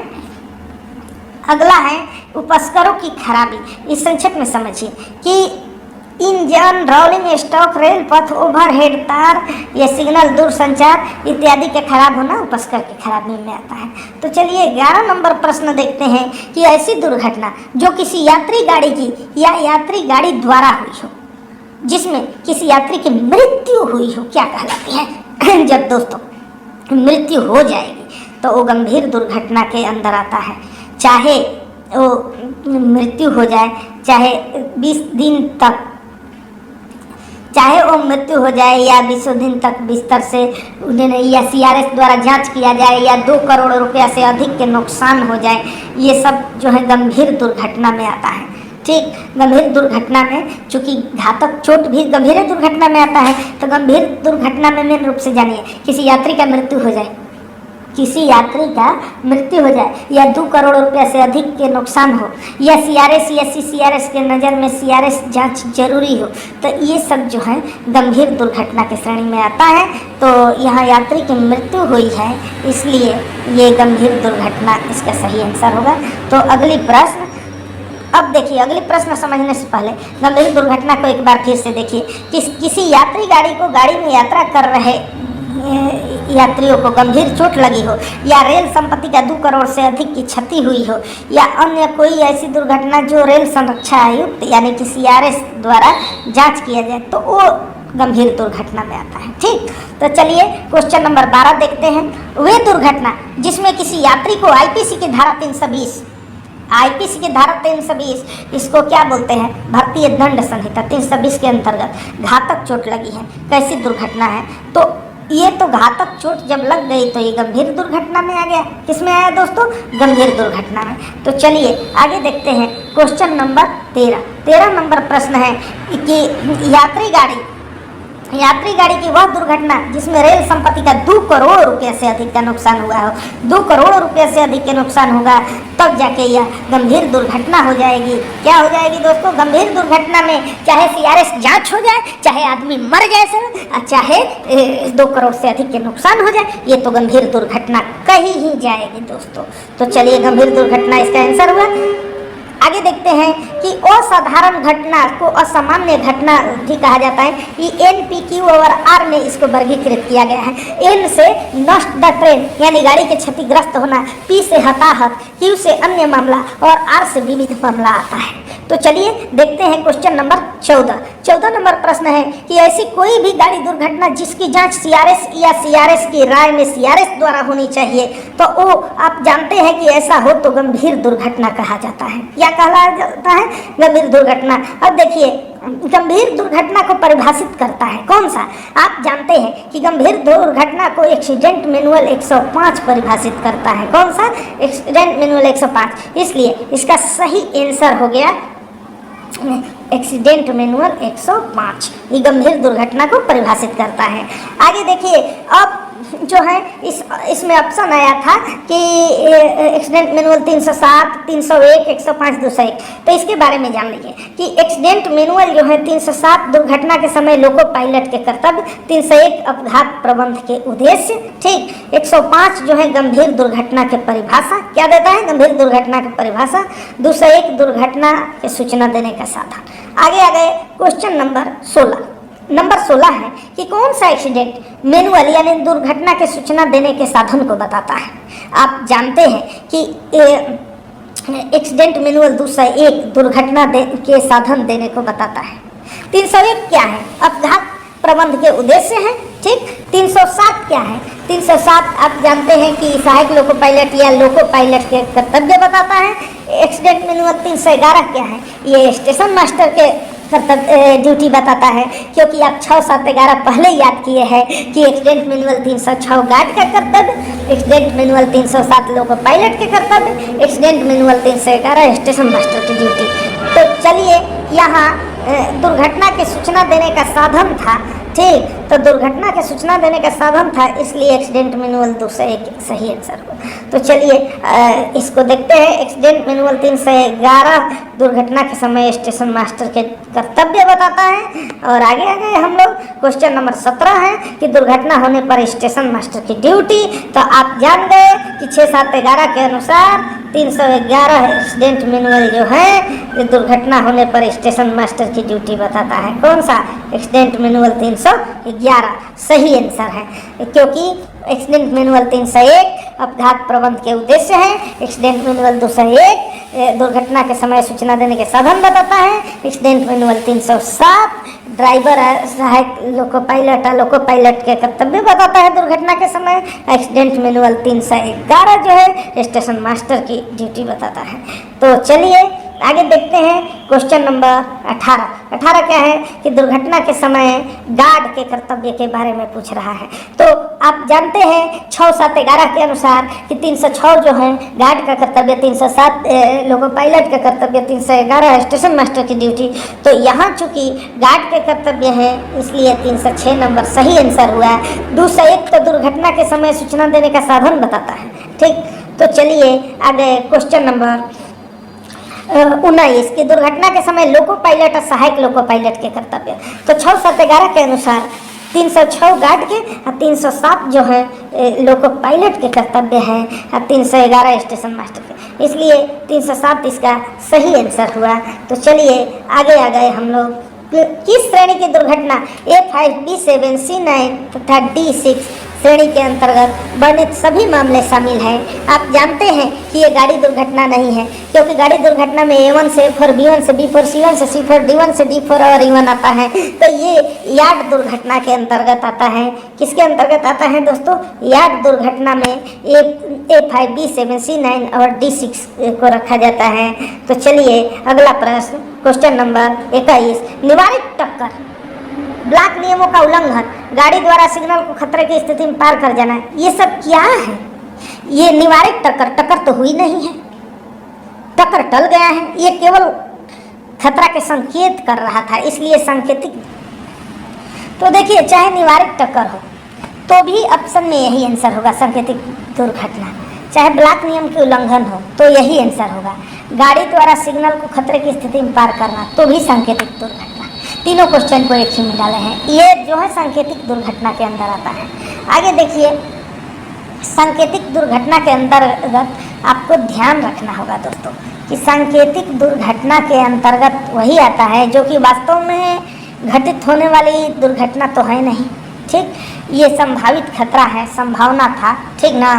Speaker 1: अगला है उपस्करों की खराबी। इस संक्षेप में समझिए कि इंजन, रोलिंग स्टॉक, रेल पथ, ओवरहेड तार या सिग्नल, दूरसंचार इत्यादि के खराब होना उपस्कर की खराबी में आता है। तो चलिए 11 नंबर प्रश्न देखते हैं कि ऐसी दुर्घटना जो किसी यात्री गाड़ी की या यात्री गाड़ी द्वारा हुई हो जिसमें किसी यात्री की मृत्यु हुई हो क्या कहलाती है। जब दोस्तों मृत्यु हो जाएगी तो वो गंभीर दुर्घटना के अंदर आता है। चाहे वो मृत्यु हो जाए, चाहे 20 दिन तक, चाहे वो मृत्यु हो जाए या 20 दिन तक बिस्तर से उन्हें, या CRS द्वारा जांच किया जाए, या 2 करोड़ रुपया से अधिक के नुकसान हो जाए, ये सब जो है गंभीर दुर्घटना में आता है। ठीक, गंभीर दुर्घटना में चूंकि घातक चोट भी गंभीर दुर्घटना में आता है, तो गंभीर दुर्घटना में मेन रूप से जानिए किसी यात्री का मृत्यु हो जाए, किसी यात्री का मृत्यु हो जाए, या 2 करोड़ रुपया से अधिक के नुकसान हो, या CRS या CCRS के नज़र में CRS जांच जरूरी हो, तो ये सब जो है गंभीर दुर्घटना के श्रेणी में आता है। तो यहाँ यात्री की मृत्यु हुई है, इसलिए ये गंभीर दुर्घटना इसका सही आंसर होगा। तो अगली प्रश्न, अब देखिए अगली प्रश्न समझने से पहले गंभीर दुर्घटना को एक बार फिर से देखिए। किसी यात्री गाड़ी को गाड़ी में यात्रा कर रहे यात्रियों को गंभीर चोट लगी हो, या रेल संपत्ति का 2 करोड़ से अधिक की क्षति हुई हो, या अन्य कोई ऐसी दुर्घटना जो रेल संरक्षा आयुक्त यानी कि CRS द्वारा जांच किया जाए, तो वो गंभीर दुर्घटना में आता है। ठीक, तो चलिए क्वेश्चन नंबर 12 देखते हैं। वे दुर्घटना जिसमें किसी यात्री को IPC की धारा 320, IPC की धारा 320 इसको क्या बोलते हैं, भारतीय दंड संहिता 320 के अंतर्गत घातक चोट लगी है, कैसी दुर्घटना है। तो ये तो घातक चोट जब लग गई तो ये गंभीर दुर्घटना में आ गया। किसमें आया दोस्तों? गंभीर दुर्घटना में। तो चलिए आगे देखते हैं क्वेश्चन नंबर 13। 13 नंबर प्रश्न है कि यात्री गाड़ी की वह दुर्घटना जिसमें रेल संपत्ति का 2 करोड़ रुपये से अधिक का नुकसान हुआ हो, 2 करोड़ रुपये से अधिक के नुकसान होगा तब जाके यह गंभीर दुर्घटना हो जाएगी। क्या हो जाएगी दोस्तों? गंभीर दुर्घटना में चाहे सीआरएस जांच हो जाए, चाहे आदमी मर जाए सर, चाहे 2 करोड़ से अधिक के नुकसान हो जाए, ये तो गंभीर दुर्घटना कही ही जाएगी दोस्तों। तो चलिए गंभीर दुर्घटना इसका आंसर हुआ। आगे देखते हैं कि असाधारण घटना को असामान्य घटना भी कहा जाता है। ये NPQ/R में इसको वर्गीकृत किया गया है। N से नष्ट द ट्रेन यानी गाड़ी के क्षतिग्रस्त होना, P से हताहत, Q से अन्य मामला और R से विविध मामला आता है। तो चलिए देखते हैं क्वेश्चन नंबर 14। 14 नंबर प्रश्न है कि ऐसी कोई भी गाड़ी दुर्घटना जिसकी जांच सीआरएस या सीआरएस की राय में सीआरएस द्वारा होनी चाहिए, तो वो आप जानते हैं कि ऐसा हो तो गंभीर दुर्घटना कहा जाता है। क्या कहा जाता है? गंभीर दुर्घटना। अब देखिए गंभीर दुर्घटना को परिभाषित करता है कौन सा? आप जानते हैं कि गंभीर दुर्घटना को एक्सीडेंट मैनुअल 105 परिभाषित करता है। कौन सा? Accident manual 105। इसलिए इसका सही आंसर हो गया एक्सीडेंट मैनुअल 105। ये गंभीर दुर्घटना को परिभाषित करता है। आगे देखिए अब जो है इसमें ऑप्शन आया था कि एक्सीडेंट मैनुअल 307, 301, 105, 201। तो इसके बारे में जान लीजिए कि एक्सीडेंट मैनुअल जो है 307 दुर्घटना के समय लोको पायलट के कर्तव्य, 301 अपघात प्रबंध के उद्देश्य, ठीक, 105 जो है गंभीर दुर्घटना के परिभाषा क्या देता है? गंभीर दुर्घटना की परिभाषा, 201 दुर्घटना की सूचना देने का साधन। आगे आ गए क्वेश्चन नंबर 16। नंबर 16 है कि कौन सा एक्सीडेंट मैनुअल यानी दुर्घटना के सूचना देने के साधन को बताता है। आप जानते हैं कि एक्सीडेंट मैनुअल 201 दुर्घटना के साधन देने को बताता है। 301 क्या है? अपघात प्रबंध के उद्देश्य है, ठीक। 307 क्या है? 307 आप जानते हैं कि सहायक लोको पायलट या लोको पायलट के कर्तव्य बताता है। एक्सीडेंट मैनुअल 311 क्या है? ये स्टेशन मास्टर के कर्तव्य ड्यूटी बताता है, क्योंकि आप 6, 7, 11 पहले याद किए हैं कि एक्सीडेंट मैनुअल 306 गार्ड का कर्तव्य, एक्सीडेंट मैनुअल 307 लोको पायलट के कर्तव्य, एक्सीडेंट मैनुअल 311 स्टेशन मास्टर की ड्यूटी। तो चलिए यहाँ दुर्घटना की सूचना देने का साधन था, ठीक, तो दुर्घटना की सूचना देने का साधन था, इसलिए एक्सीडेंट मैनुअल 201 सही आंसर हो। तो चलिए इसको देखते हैं। एक्सीडेंट मैनुअल 311 दुर्घटना के समय स्टेशन मास्टर के कर्तव्य बताता है। और आगे आ गए हम लोग क्वेश्चन नंबर 17 है कि दुर्घटना होने पर स्टेशन मास्टर की ड्यूटी। तो आप जान गए कि 6, 7, 11 के अनुसार 311 एक्सीडेंट मैनुअल जो है ये दुर्घटना होने पर स्टेशन मास्टर की ड्यूटी बताता है। कौन सा? एक्सीडेंट मैनुअल 311 सही आंसर है, क्योंकि एक्सीडेंट मैनुअल 301 अपघात प्रबंध के उद्देश्य है, एक्सीडेंट मैनुअल 201 दुर्घटना के समय सूचना देने के साधन बताता है, एक्सीडेंट मैनुअल 307 ड्राइवर सहायक लोको पायलट के कर्तव्य बताता है दुर्घटना के समय, एक्सीडेंट मैनुअल 311 जो है स्टेशन मास्टर की ड्यूटी बताता है। तो चलिए आगे देखते हैं क्वेश्चन नंबर 18। 18 क्या है कि दुर्घटना के समय गार्ड के कर्तव्य के बारे में पूछ रहा है। तो आप जानते हैं 6, 7, 11 के अनुसार कि 306 जो है गार्ड का कर्तव्य, 307 लोको पायलट का कर्तव्य, 311 स्टेशन मास्टर की ड्यूटी। तो यहाँ चूंकि गार्ड के कर्तव्य है इसलिए 306 नंबर सही आंसर हुआ है। 201 तो दुर्घटना के समय सूचना देने का साधन बताता है, ठीक। तो चलिए आगे क्वेश्चन नंबर 19 की दुर्घटना के समय लोको पायलट और सहायक लोको पायलट के कर्तव्य। तो 6, 7, 11 के अनुसार 306 गार्ड के और 307 जो है लोको पायलट के कर्तव्य हैं और 311 स्टेशन मास्टर के, इसलिए 307 इसका सही आंसर हुआ। तो चलिए आगे आ गए हम लोग। किस श्रेणी की दुर्घटना A5, B7, C9 तथा D6 श्रेणी के अंतर्गत वर्णित सभी मामले शामिल हैं। आप जानते हैं कि ये गाड़ी दुर्घटना नहीं है, क्योंकि गाड़ी दुर्घटना में A1 से A4, B1 से B4, C1 से C4, D1 से D4 और E1 आता है। तो ये यार्ड दुर्घटना के अंतर्गत आता है। किसके अंतर्गत आता है दोस्तों? यार्ड दुर्घटना में A5, B7, C9 और D6 को रखा जाता है। तो चलिए अगला प्रश्न क्वेश्चन नंबर 21। निवारित टक्कर ब्लॉक नियमों का उल्लंघन, गाड़ी द्वारा सिग्नल को खतरे की स्थिति में पार कर जाना, ये सब क्या है? ये निवारक टक्कर, टक्कर तो हुई नहीं है, टक्कर टल गया है, ये केवल खतरा के संकेत कर रहा था, इसलिए सांकेतिक। तो देखिए, चाहे निवारक टक्कर हो तो भी ऑप्शन में यही आंसर होगा, सांकेतिक दुर्घटना। चाहे ब्लॉक नियम के उल्लंघन हो तो यही आंसर होगा, गाड़ी द्वारा सिग्नल को खतरे की स्थिति में पार करना तो भी सांकेतिक दुर्घटना। तीनों क्वेश्चन को एक ही में डाले हैं, ये जो है सांकेतिक दुर्घटना के अंदर आता है। आगे देखिए, सांकेतिक दुर्घटना के अंतर्गत आपको ध्यान रखना होगा दोस्तों कि सांकेतिक दुर्घटना के अंतर्गत वही आता है जो कि वास्तव में घटित होने वाली दुर्घटना तो है नहीं, ठीक, ये संभावित खतरा है, संभावना था, ठीक ना,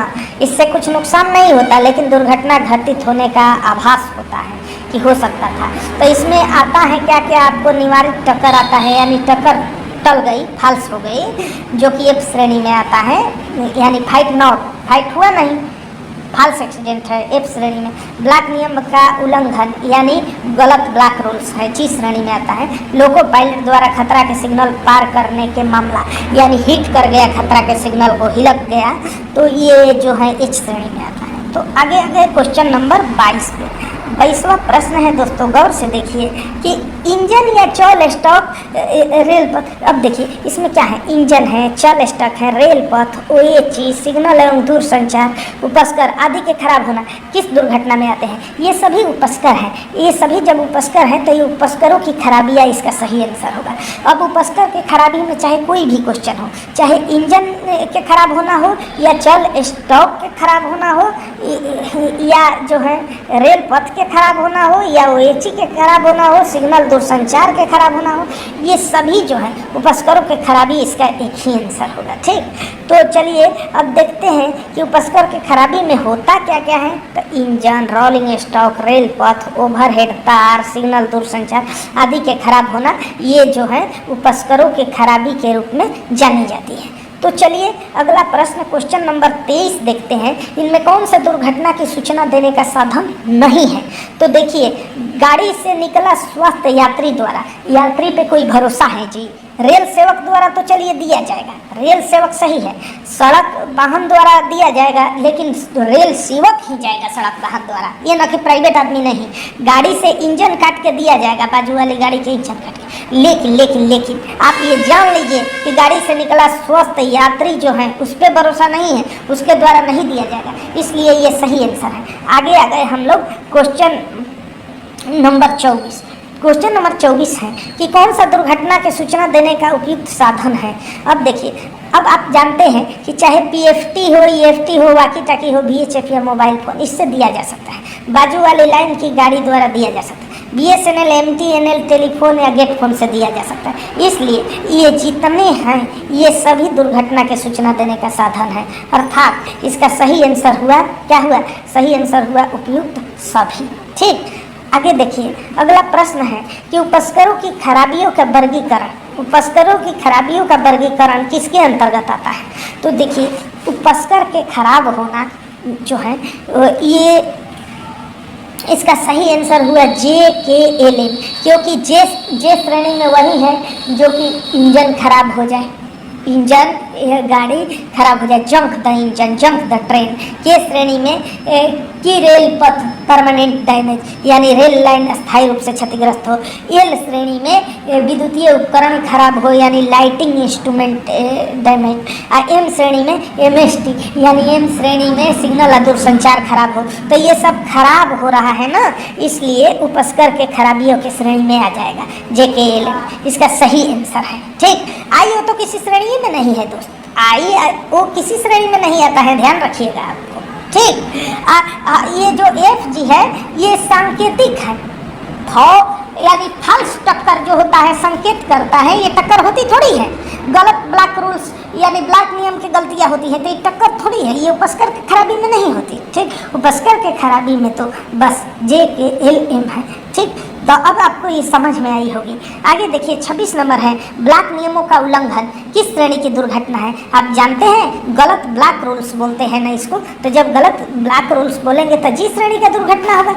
Speaker 1: इससे कुछ नुकसान नहीं होता लेकिन दुर्घटना घटित होने का आभास होता है कि हो सकता था। तो इसमें आता है क्या क्या, आपको निवारित टक्कर आता है, यानी टक्कर टल गई, फाल्स हो गई, जो कि एफ श्रेणी में आता है, यानी फाइट हुआ नहीं, फाल्स एक्सीडेंट है, एफ श्रेणी में। ब्लॉक नियम का उल्लंघन यानी गलत ब्लॉक रूल्स है, जी श्रेणी में आता है। लोको पायलट द्वारा खतरा के सिग्नल पार करने के मामला, यानी हिट कर गया खतरा के सिग्नल को, हिलक गया, तो ये जो है एच श्रेणी में आता है। तो आगे क्वेश्चन नंबर 22 पे 22वां प्रश्न है दोस्तों, गौर से देखिए कि इंजन या चल स्टॉक रेल पथ। अब देखिए इसमें क्या है, इंजन है, चल स्टॉक है, रेल पथ, OH, सिग्नल एवं दूरसंचार उपस्कर आदि के खराब होना किस दुर्घटना में आते हैं? ये सभी उपस्कर हैं। ये सभी जब उपस्कर हैं तो ये उपस्करों की खराबी या इसका सही आंसर होगा। अब उपस्कर के खराबी में चाहे कोई भी क्वेश्चन हो, चाहे इंजन के खराब होना हो या चल स्टॉक के खराब होना हो या जो है रेल पथ के खराब होना हो या OH के खराब होना हो, सिग्नल दूरसंचार के खराब होना हो, ये सभी जो है उपस्करों के खराबी इसका एक ही आंसर होगा, ठीक। तो चलिए अब देखते हैं कि उपस्कर के खराबी में होता क्या क्या है। तो इंजन, रोलिंग स्टॉक, रेल पथ, ओवरहेड तार, सिग्नल दूरसंचार आदि के खराब होना, ये जो है उपस्करों के खराबी के रूप में जानी जाती है। तो चलिए अगला प्रश्न क्वेश्चन नंबर 23 देखते हैं। इनमें कौन सा दुर्घटना की सूचना देने का साधन नहीं है? तो देखिए, गाड़ी से निकला स्वस्थ यात्री द्वारा, यात्री पे कोई भरोसा है जी, रेल सेवक द्वारा तो चलिए दिया जाएगा, रेल सेवक सही है, सड़क वाहन द्वारा दिया जाएगा लेकिन रेल सेवक ही जाएगा सड़क वाहन द्वारा, ये ना कि प्राइवेट आदमी नहीं। गाड़ी से इंजन काट के दिया जाएगा, बाजू वाली गाड़ी के इंजन काट के, लेकिन आप ये जान लीजिए कि गाड़ी से निकला स्वस्थ यात्री जो है उस पर भरोसा नहीं है, उसके द्वारा नहीं दिया जाएगा, इसलिए ये सही आंसर है। आगे आ गए हम लोग क्वेश्चन नंबर 24। क्वेश्चन नंबर 24 है कि कौन सा दुर्घटना की सूचना देने का उपयुक्त साधन है? अब देखिए, अब आप जानते हैं कि चाहे PFT हो, EFT हो, वाकी टाकी हो, VHF या मोबाइल फ़ोन, इससे दिया जा सकता है। बाजू वाली लाइन की गाड़ी द्वारा दिया जा सकता है। BSNL, MTNL टेलीफोन या गेट फोन से दिया जा सकता है। इसलिए ये जितने हैं ये सभी दुर्घटना की सूचना देने का साधन है, अर्थात इसका सही आंसर हुआ, क्या हुआ? सही आंसर हुआ उपयुक्त सभी, ठीक। आगे देखिए, अगला प्रश्न है कि उपस्करों की खराबियों का वर्गीकरण, उपस्करों की खराबियों का वर्गीकरण किसके अंतर्गत आता है? तो देखिए, उपस्कर के खराब होना जो है ये इसका सही आंसर हुआ JKLM, क्योंकि जे श्रेणी में वही है जो कि इंजन खराब हो जाए, इंजन गाड़ी खराब हो जाए, junk the engine, junk the train. के श्रेणी में की रेल पथ परमानेंट डैमेज, यानी रेल लाइन स्थायी रूप से क्षतिग्रस्त हो। एल श्रेणी में विद्युतीय उपकरण खराब हो, यानी लाइटिंग इंस्ट्रूमेंट डैमेज। M श्रेणी में MST, यानी M श्रेणी में सिग्नल और दूरसंचार खराब हो। तो ये सब खराब हो रहा है ना, इसलिए उपस्कर के खराबियों की श्रेणी में आ जाएगा JKLM, इसका सही आंसर है, ठीक। IO तो किसी श्रेणी में नहीं है दोस्त, वो किसी श्रेणी में नहीं आता है, ध्यान रखिएगा आपको, ठीक। ये जो FG है ये सांकेतिक है, यानी फॉल्स टक्कर जो होता है संकेत करता है, ये टक्कर होती थोड़ी है। गलत ब्लॉक रूल्स यानी ब्लॉक नियम की गलतियां होती हैं, तो ये टक्कर थोड़ी है, ये उपस्कर के खराबी में नहीं होती, ठीक। उपस्कर के खराबी में तो बस JKLM है, ठीक। तो अब आपको ये समझ में आई होगी। आगे देखिए, 26 नंबर है, ब्लॉक नियमों का उल्लंघन किस श्रेणी की दुर्घटना है? आप जानते हैं गलत ब्लॉक रूल्स बोलते हैं ना इसको, तो जब गलत ब्लॉक रूल्स बोलेंगे तो जी श्रेणी का दुर्घटना होगा,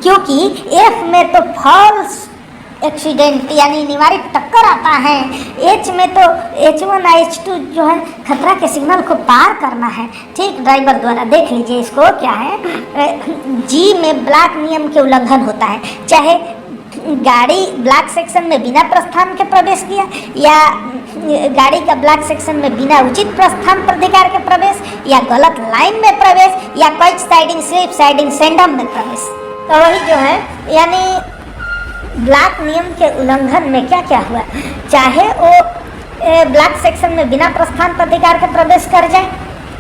Speaker 1: क्योंकि F में तो फॉल्स एक्सीडेंट यानी निवारित टक्कर आता है। एच में तो H1 H2 जो है खतरा के सिग्नल को पार करना है, ठीक, ड्राइवर द्वारा। देख लीजिए इसको क्या है, जी में ब्लॉक नियम के उल्लंघन होता है, चाहे गाड़ी ब्लॉक सेक्शन में बिना प्रस्थान के प्रवेश किया या गाड़ी का ब्लॉक सेक्शन में बिना उचित प्रस्थान प्राधिकार के प्रवेश या गलत लाइन में प्रवेश या कोई साइडिंग स्लिप साइडिंग सेंडम में प्रवेश। तो वही जो है यानी ब्लॉक नियम के उल्लंघन में क्या क्या हुआ, चाहे वो ब्लॉक सेक्शन में बिना प्रस्थान प्राधिकार के प्रवेश कर जाए,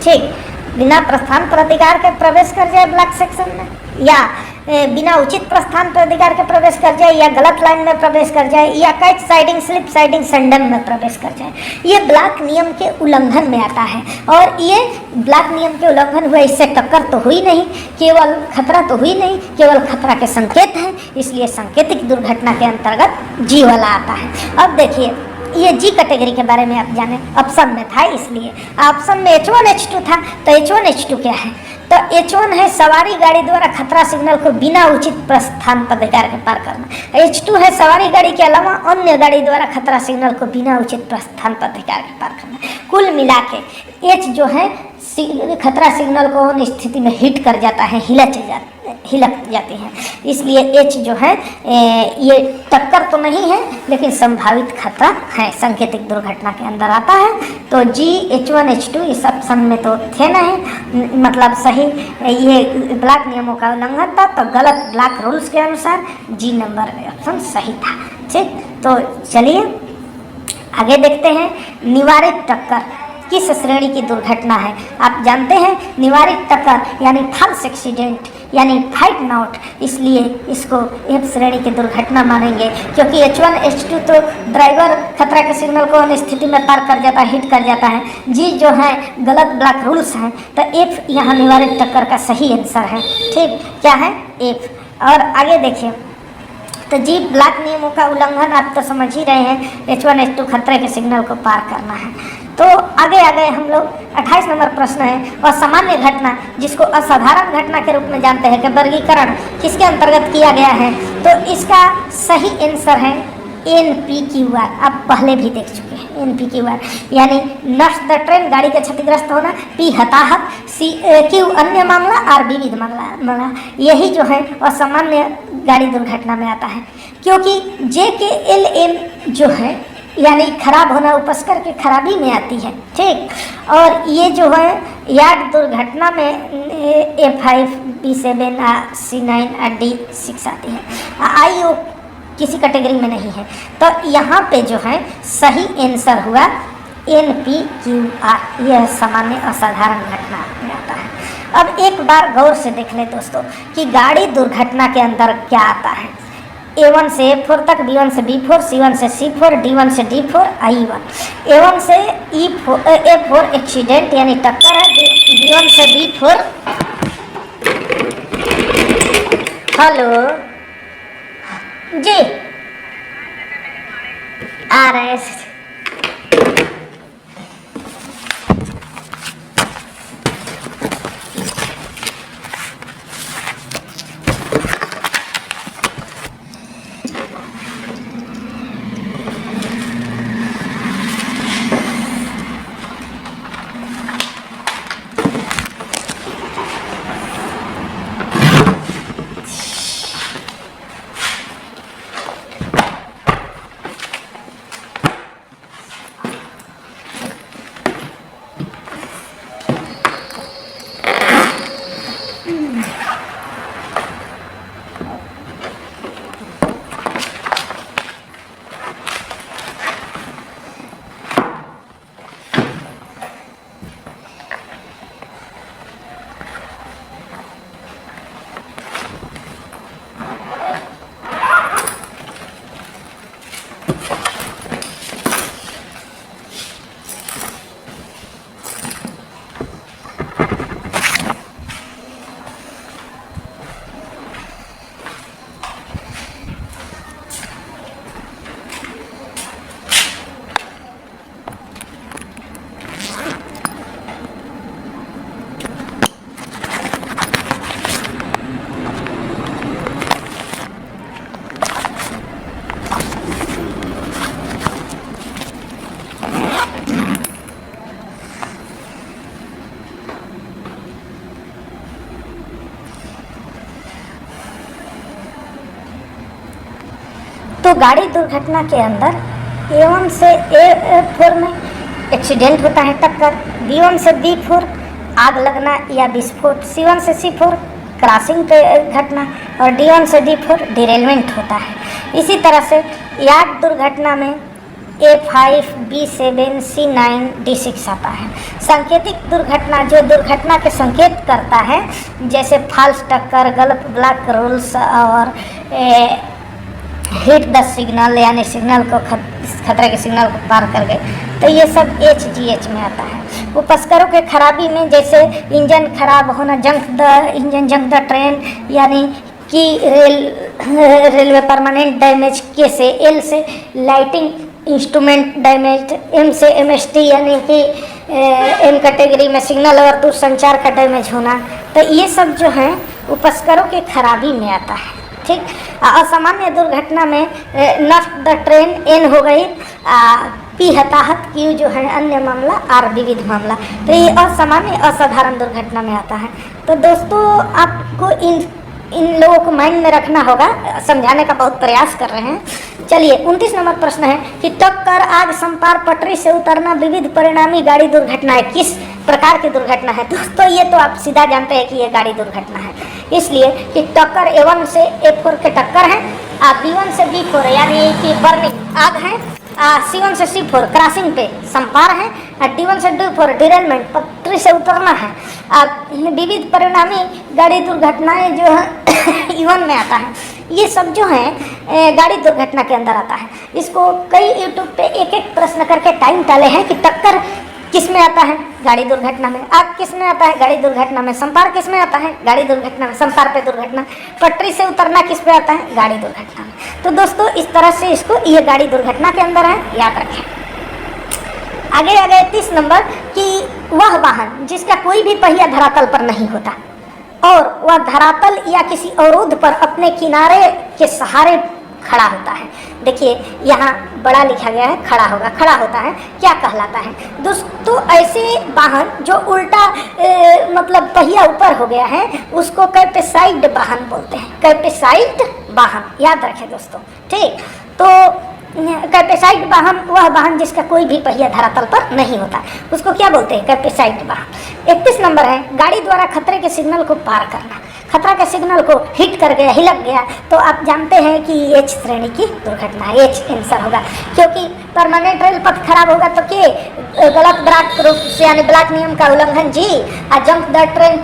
Speaker 1: ठीक, बिना प्रस्थान प्राधिकार के प्रवेश कर जाए ब्लॉक सेक्शन में, या बिना उचित प्रस्थान प्राधिकार के प्रवेश कर जाए, या गलत लाइन में प्रवेश कर जाए, या कैच साइडिंग स्लिप साइडिंग सेंडम में प्रवेश कर जाए, ये ब्लॉक नियम के उल्लंघन में आता है। और ये ब्लॉक नियम के उल्लंघन हुआ, इससे टक्कर तो हुई नहीं, केवल खतरा तो हुई नहीं, केवल खतरा के संकेत हैं, इसलिए सांकेतिक दुर्घटना के अंतर्गत जी वाला आता है। अब देखिए ये जी कैटेगरी के बारे में आप जाने, ऑप्शन में था इसलिए, ऑप्शन में H1 H2 था, तो H1 H2 क्या है, तो H1 है सवारी गाड़ी द्वारा खतरा सिग्नल को बिना उचित प्रस्थान प्राधिकार के पार करना। H2 है सवारी गाड़ी के अलावा अन्य गाड़ी द्वारा खतरा सिग्नल को बिना उचित प्रस्थान प्राधिकार के पार करना। कुल मिला के H जो है खतरा सिग्नल को उन स्थिति में हिट कर जाता है, हिलक जाती हैं, इसलिए H जो है ये टक्कर तो नहीं है लेकिन संभावित खतरा है, सांकेतिक दुर्घटना के अंदर आता है। तो जी H1 H2 इस ऑप्शन में तो थे नहीं, मतलब सही ये ब्लॉक नियमों का उल्लंघन था, तो गलत ब्लॉक रूल्स के अनुसार जी नंबर ऑप्शन सही था, ठीक। तो चलिए आगे देखते हैं, निवारित टक्कर किस श्रेणी की दुर्घटना है। आप जानते हैं निवारित टक्कर यानी फॉल्स एक्सीडेंट यानी फाइट नॉट, इसलिए इसको F श्रेणी की दुर्घटना मानेंगे, क्योंकि H1 H2 तो ड्राइवर खतरा के सिग्नल को उन स्थिति में पार कर जाता है, हिट कर जाता है। जी जो है गलत ब्लॉक रूल्स हैं, तो F यहाँ निवारित टक्कर का सही आंसर है, ठीक, क्या है F। और आगे देखिए, तो जी ब्लॉक नियमों का उल्लंघन आप तो समझ ही रहे हैं, H1 H2 खतरे के सिग्नल को पार करना है। तो आगे आ गए हम लोग, 28 नंबर प्रश्न है, असामान्य घटना जिसको असाधारण घटना के रूप में जानते हैं कि वर्गीकरण किसके अंतर्गत किया गया है, तो इसका सही आंसर है NPQR। आप पहले भी देख चुके हैं NPQR, यानी नष्ट द ट्रेन गाड़ी का क्षतिग्रस्त होना, P हताहत, Q अन्य मामला, R विविध मामला। यही जो है असामान्य गाड़ी दुर्घटना में आता है, क्योंकि JKLM जो है यानी खराब होना उपस्कर के खराबी में आती है, ठीक। और ये जो है यार्ड दुर्घटना में A5 B7 C9 D6 आती है, IO किसी कैटेगरी में नहीं है। तो यहाँ पे जो है सही आंसर हुआ NPQR, यह सामान्य असाधारण घटना में आता है। अब एक बार गौर से देख लें दोस्तों कि गाड़ी दुर्घटना के अंदर क्या आता है। A1 से A4 तक, B1 से B4, C1 से C4, D1 से D4, I1। A1 से A4 एक्सीडेंट यानी टक्कर है, B1 से B4। हेलो जी, आ रहे हैं। तो गाड़ी दुर्घटना के अंदर A1 से A4 में एक्सीडेंट होता है टक्कर, B1 से B4 आग लगना या विस्फोट, C1 से C4 क्रॉसिंग पे घटना और D1 से D4 डिरेलमेंट होता है। इसी तरह से यार्ड दुर्घटना में A5, B7, C9, D6 आता है। सांकेतिक दुर्घटना जो दुर्घटना के संकेत करता है, जैसे फाल्स टक्कर, गलत ब्लॉक रूल्स और हिट द सिग्नल, यानी सिग्नल को खतरे के सिग्नल को पार कर गए, तो ये सब HGH में आता है। उपस्करों के खराबी में जैसे इंजन खराब होना, इंजन जंक द ट्रेन, यानी कि रेलवे परमानेंट डैमेज, के से L से लाइटिंग इंस्ट्रूमेंट डैमेज, M से MST यानी कि M कैटेगरी में सिग्नल और दूरसंचार का डैमेज होना, तो ये सब जो है उपस्करों के खराबी में आता है। ठीक, असामान्य दुर्घटना में नष्ट द ट्रेन N हो गई, P हताहत, Q जो है अन्य मामला, R विविध मामला, तो ये असामान्य असाधारण दुर्घटना में आता है। तो दोस्तों आपको इन लोगों को माइंड में रखना होगा, समझाने का बहुत प्रयास कर रहे हैं। चलिए 29 नंबर प्रश्न है कि टक्कर, आग, संपार, पटरी से उतरना विविध परिणामी गाड़ी दुर्घटना है, किस प्रकार की दुर्घटना है? दोस्तों ये तो आप सीधा जानते हैं कि ये गाड़ी दुर्घटना है, इसलिए कि टक्कर A1 से A4 के टक्कर है, B1 से B4 यानी कि बर्निंग आग है, C1 से C4 क्रॉसिंग पे संपार है, D1 से D4 डिरेलमेंट पटरी से उतरना है। विविध परिणामी गाड़ी दुर्घटनाएं जो है E1 में आता है, ये सब जो है गाड़ी दुर्घटना के अंदर आता है। इसको कई यूट्यूब पे एक एक प्रश्न करके टाइम डाले हैं कि टक्कर किस में आता है, गाड़ी दुर्घटना में, आग किस में आता है, गाड़ी दुर्घटना में, संपार किस में आता है, गाड़ी दुर्घटना में, संपार पे दुर्घटना, पटरी से उतरना किस पे आता है, गाड़ी दुर्घटना में। तो दोस्तों इस तरह से इसको ये गाड़ी दुर्घटना के अंदर है, याद रखें। आगे आ गए 30 नंबर कि वह वाहन जिसका कोई भी पहिया धरातल पर नहीं होता और वह धरातल या किसी अवरोध पर अपने किनारे के सहारे खड़ा होता है। देखिए यहाँ बड़ा लिखा गया है, खड़ा होगा, खड़ा होता है, क्या कहलाता है दोस्तों? ऐसे वाहन जो उल्टा मतलब पहिया ऊपर हो गया है उसको कैपेसाइड वाहन बोलते हैं, कैपेसाइड वाहन, याद रखें दोस्तों। ठीक, तो कैपेसाइड वाहन वह वाहन जिसका कोई भी पहिया धरातल पर नहीं होता, उसको क्या बोलते हैं? कैपेसाइड वाहन। 31 नंबर है गाड़ी द्वारा खतरे के सिग्नल को पार करना। खतरा के सिग्नल को हिट कर गया, हिलक गया, तो आप जानते हैं कि H श्रेणी की दुर्घटना है, H आंसर होगा, क्योंकि परमानेंट रेल पथ खराब होगा तो के गलत ब्लॉक रूप से यानी ब्लॉक नियम का उल्लंघन जी, और जंक द ट्रेन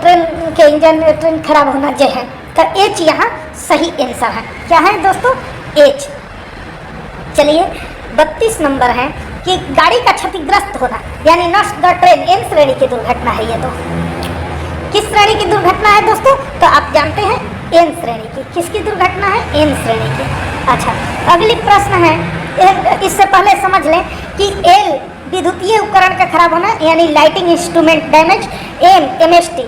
Speaker 1: के इंजन ट्रेन खराब होना जे है, तो H यहाँ सही आंसर है। क्या है दोस्तों? H। चलिए 32 नंबर है कि गाड़ी का क्षतिग्रस्त होना यानी नष्ट द ट्रेन, N श्रेणी की दुर्घटना है। ये तो किस श्रेणी की दुर्घटना है दोस्तों? तो आप जानते हैं N श्रेणी की। किसकी दुर्घटना है? N श्रेणी की। अच्छा, अगली प्रश्न है, इससे पहले समझ लें कि L विद्युतीय उपकरण का खराब होना यानी lighting instrument damage, M MST,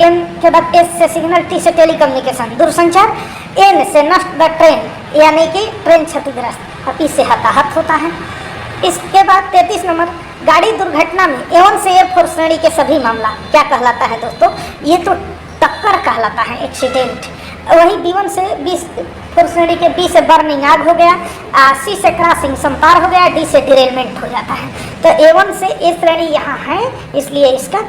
Speaker 1: M के बाद S से सिग्नल, T से टेलीकम्युनिकेशन दूरसंचार, N से नष्ट द ट्रेन यानी कि ट्रेन क्षतिग्रस्त, और P से हताहत होता है। इसके बाद 33 नंबर गाड़ी दुर्घटना में A1 से A4 श्रेणी के सभी मामला क्या कहलाता है दोस्तों? ये तो टक्कर कहलाता है, एक्सीडेंट। वही B1 से B4 श्रेणी के B से बर्निंग आग हो गया, C से क्रॉसिंग संपार हो गया, D से डिरेलमेंट हो जाता है। तो A1 से A श्रेणी यहाँ है, इसलिए इसका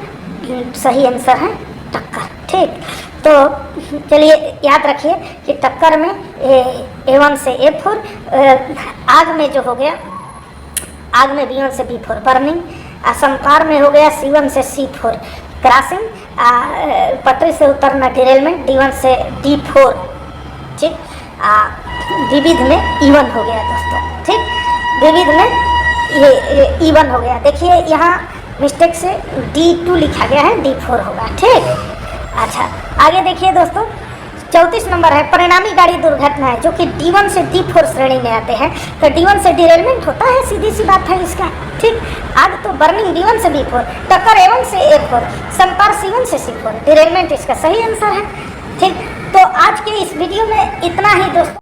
Speaker 1: सही आंसर है टक्कर। ठीक, तो चलिए याद रखिए कि टक्कर में A1 से A4, आग में जो हो गया, आग में B1 से B4 बर्निंग, संपार में हो गया C1 से C4 क्रॉसिंग, पटरी से उतरना डिरेलमेंट, D1 से D4। ठीक, विविध में E1 हो गया दोस्तों। ठीक, विविध में ये E1 हो गया। देखिए यहाँ मिस्टेक से D2 लिखा गया है, D4 होगा। ठीक, अच्छा आगे देखिए दोस्तों 34 नंबर है परिणामी गाड़ी दुर्घटना है जो कि D1 से D4 श्रेणी में आते हैं। तो D1 से डिरेलमेंट होता है, सीधी सी बात है इसका। ठीक, आग तो बर्निंग D1 से B4, टक्कर A1 से A4, संपार C1 से C4, डिरेलमेंट इसका सही आंसर है। ठीक, तो आज के इस वीडियो में इतना ही दोस्तों।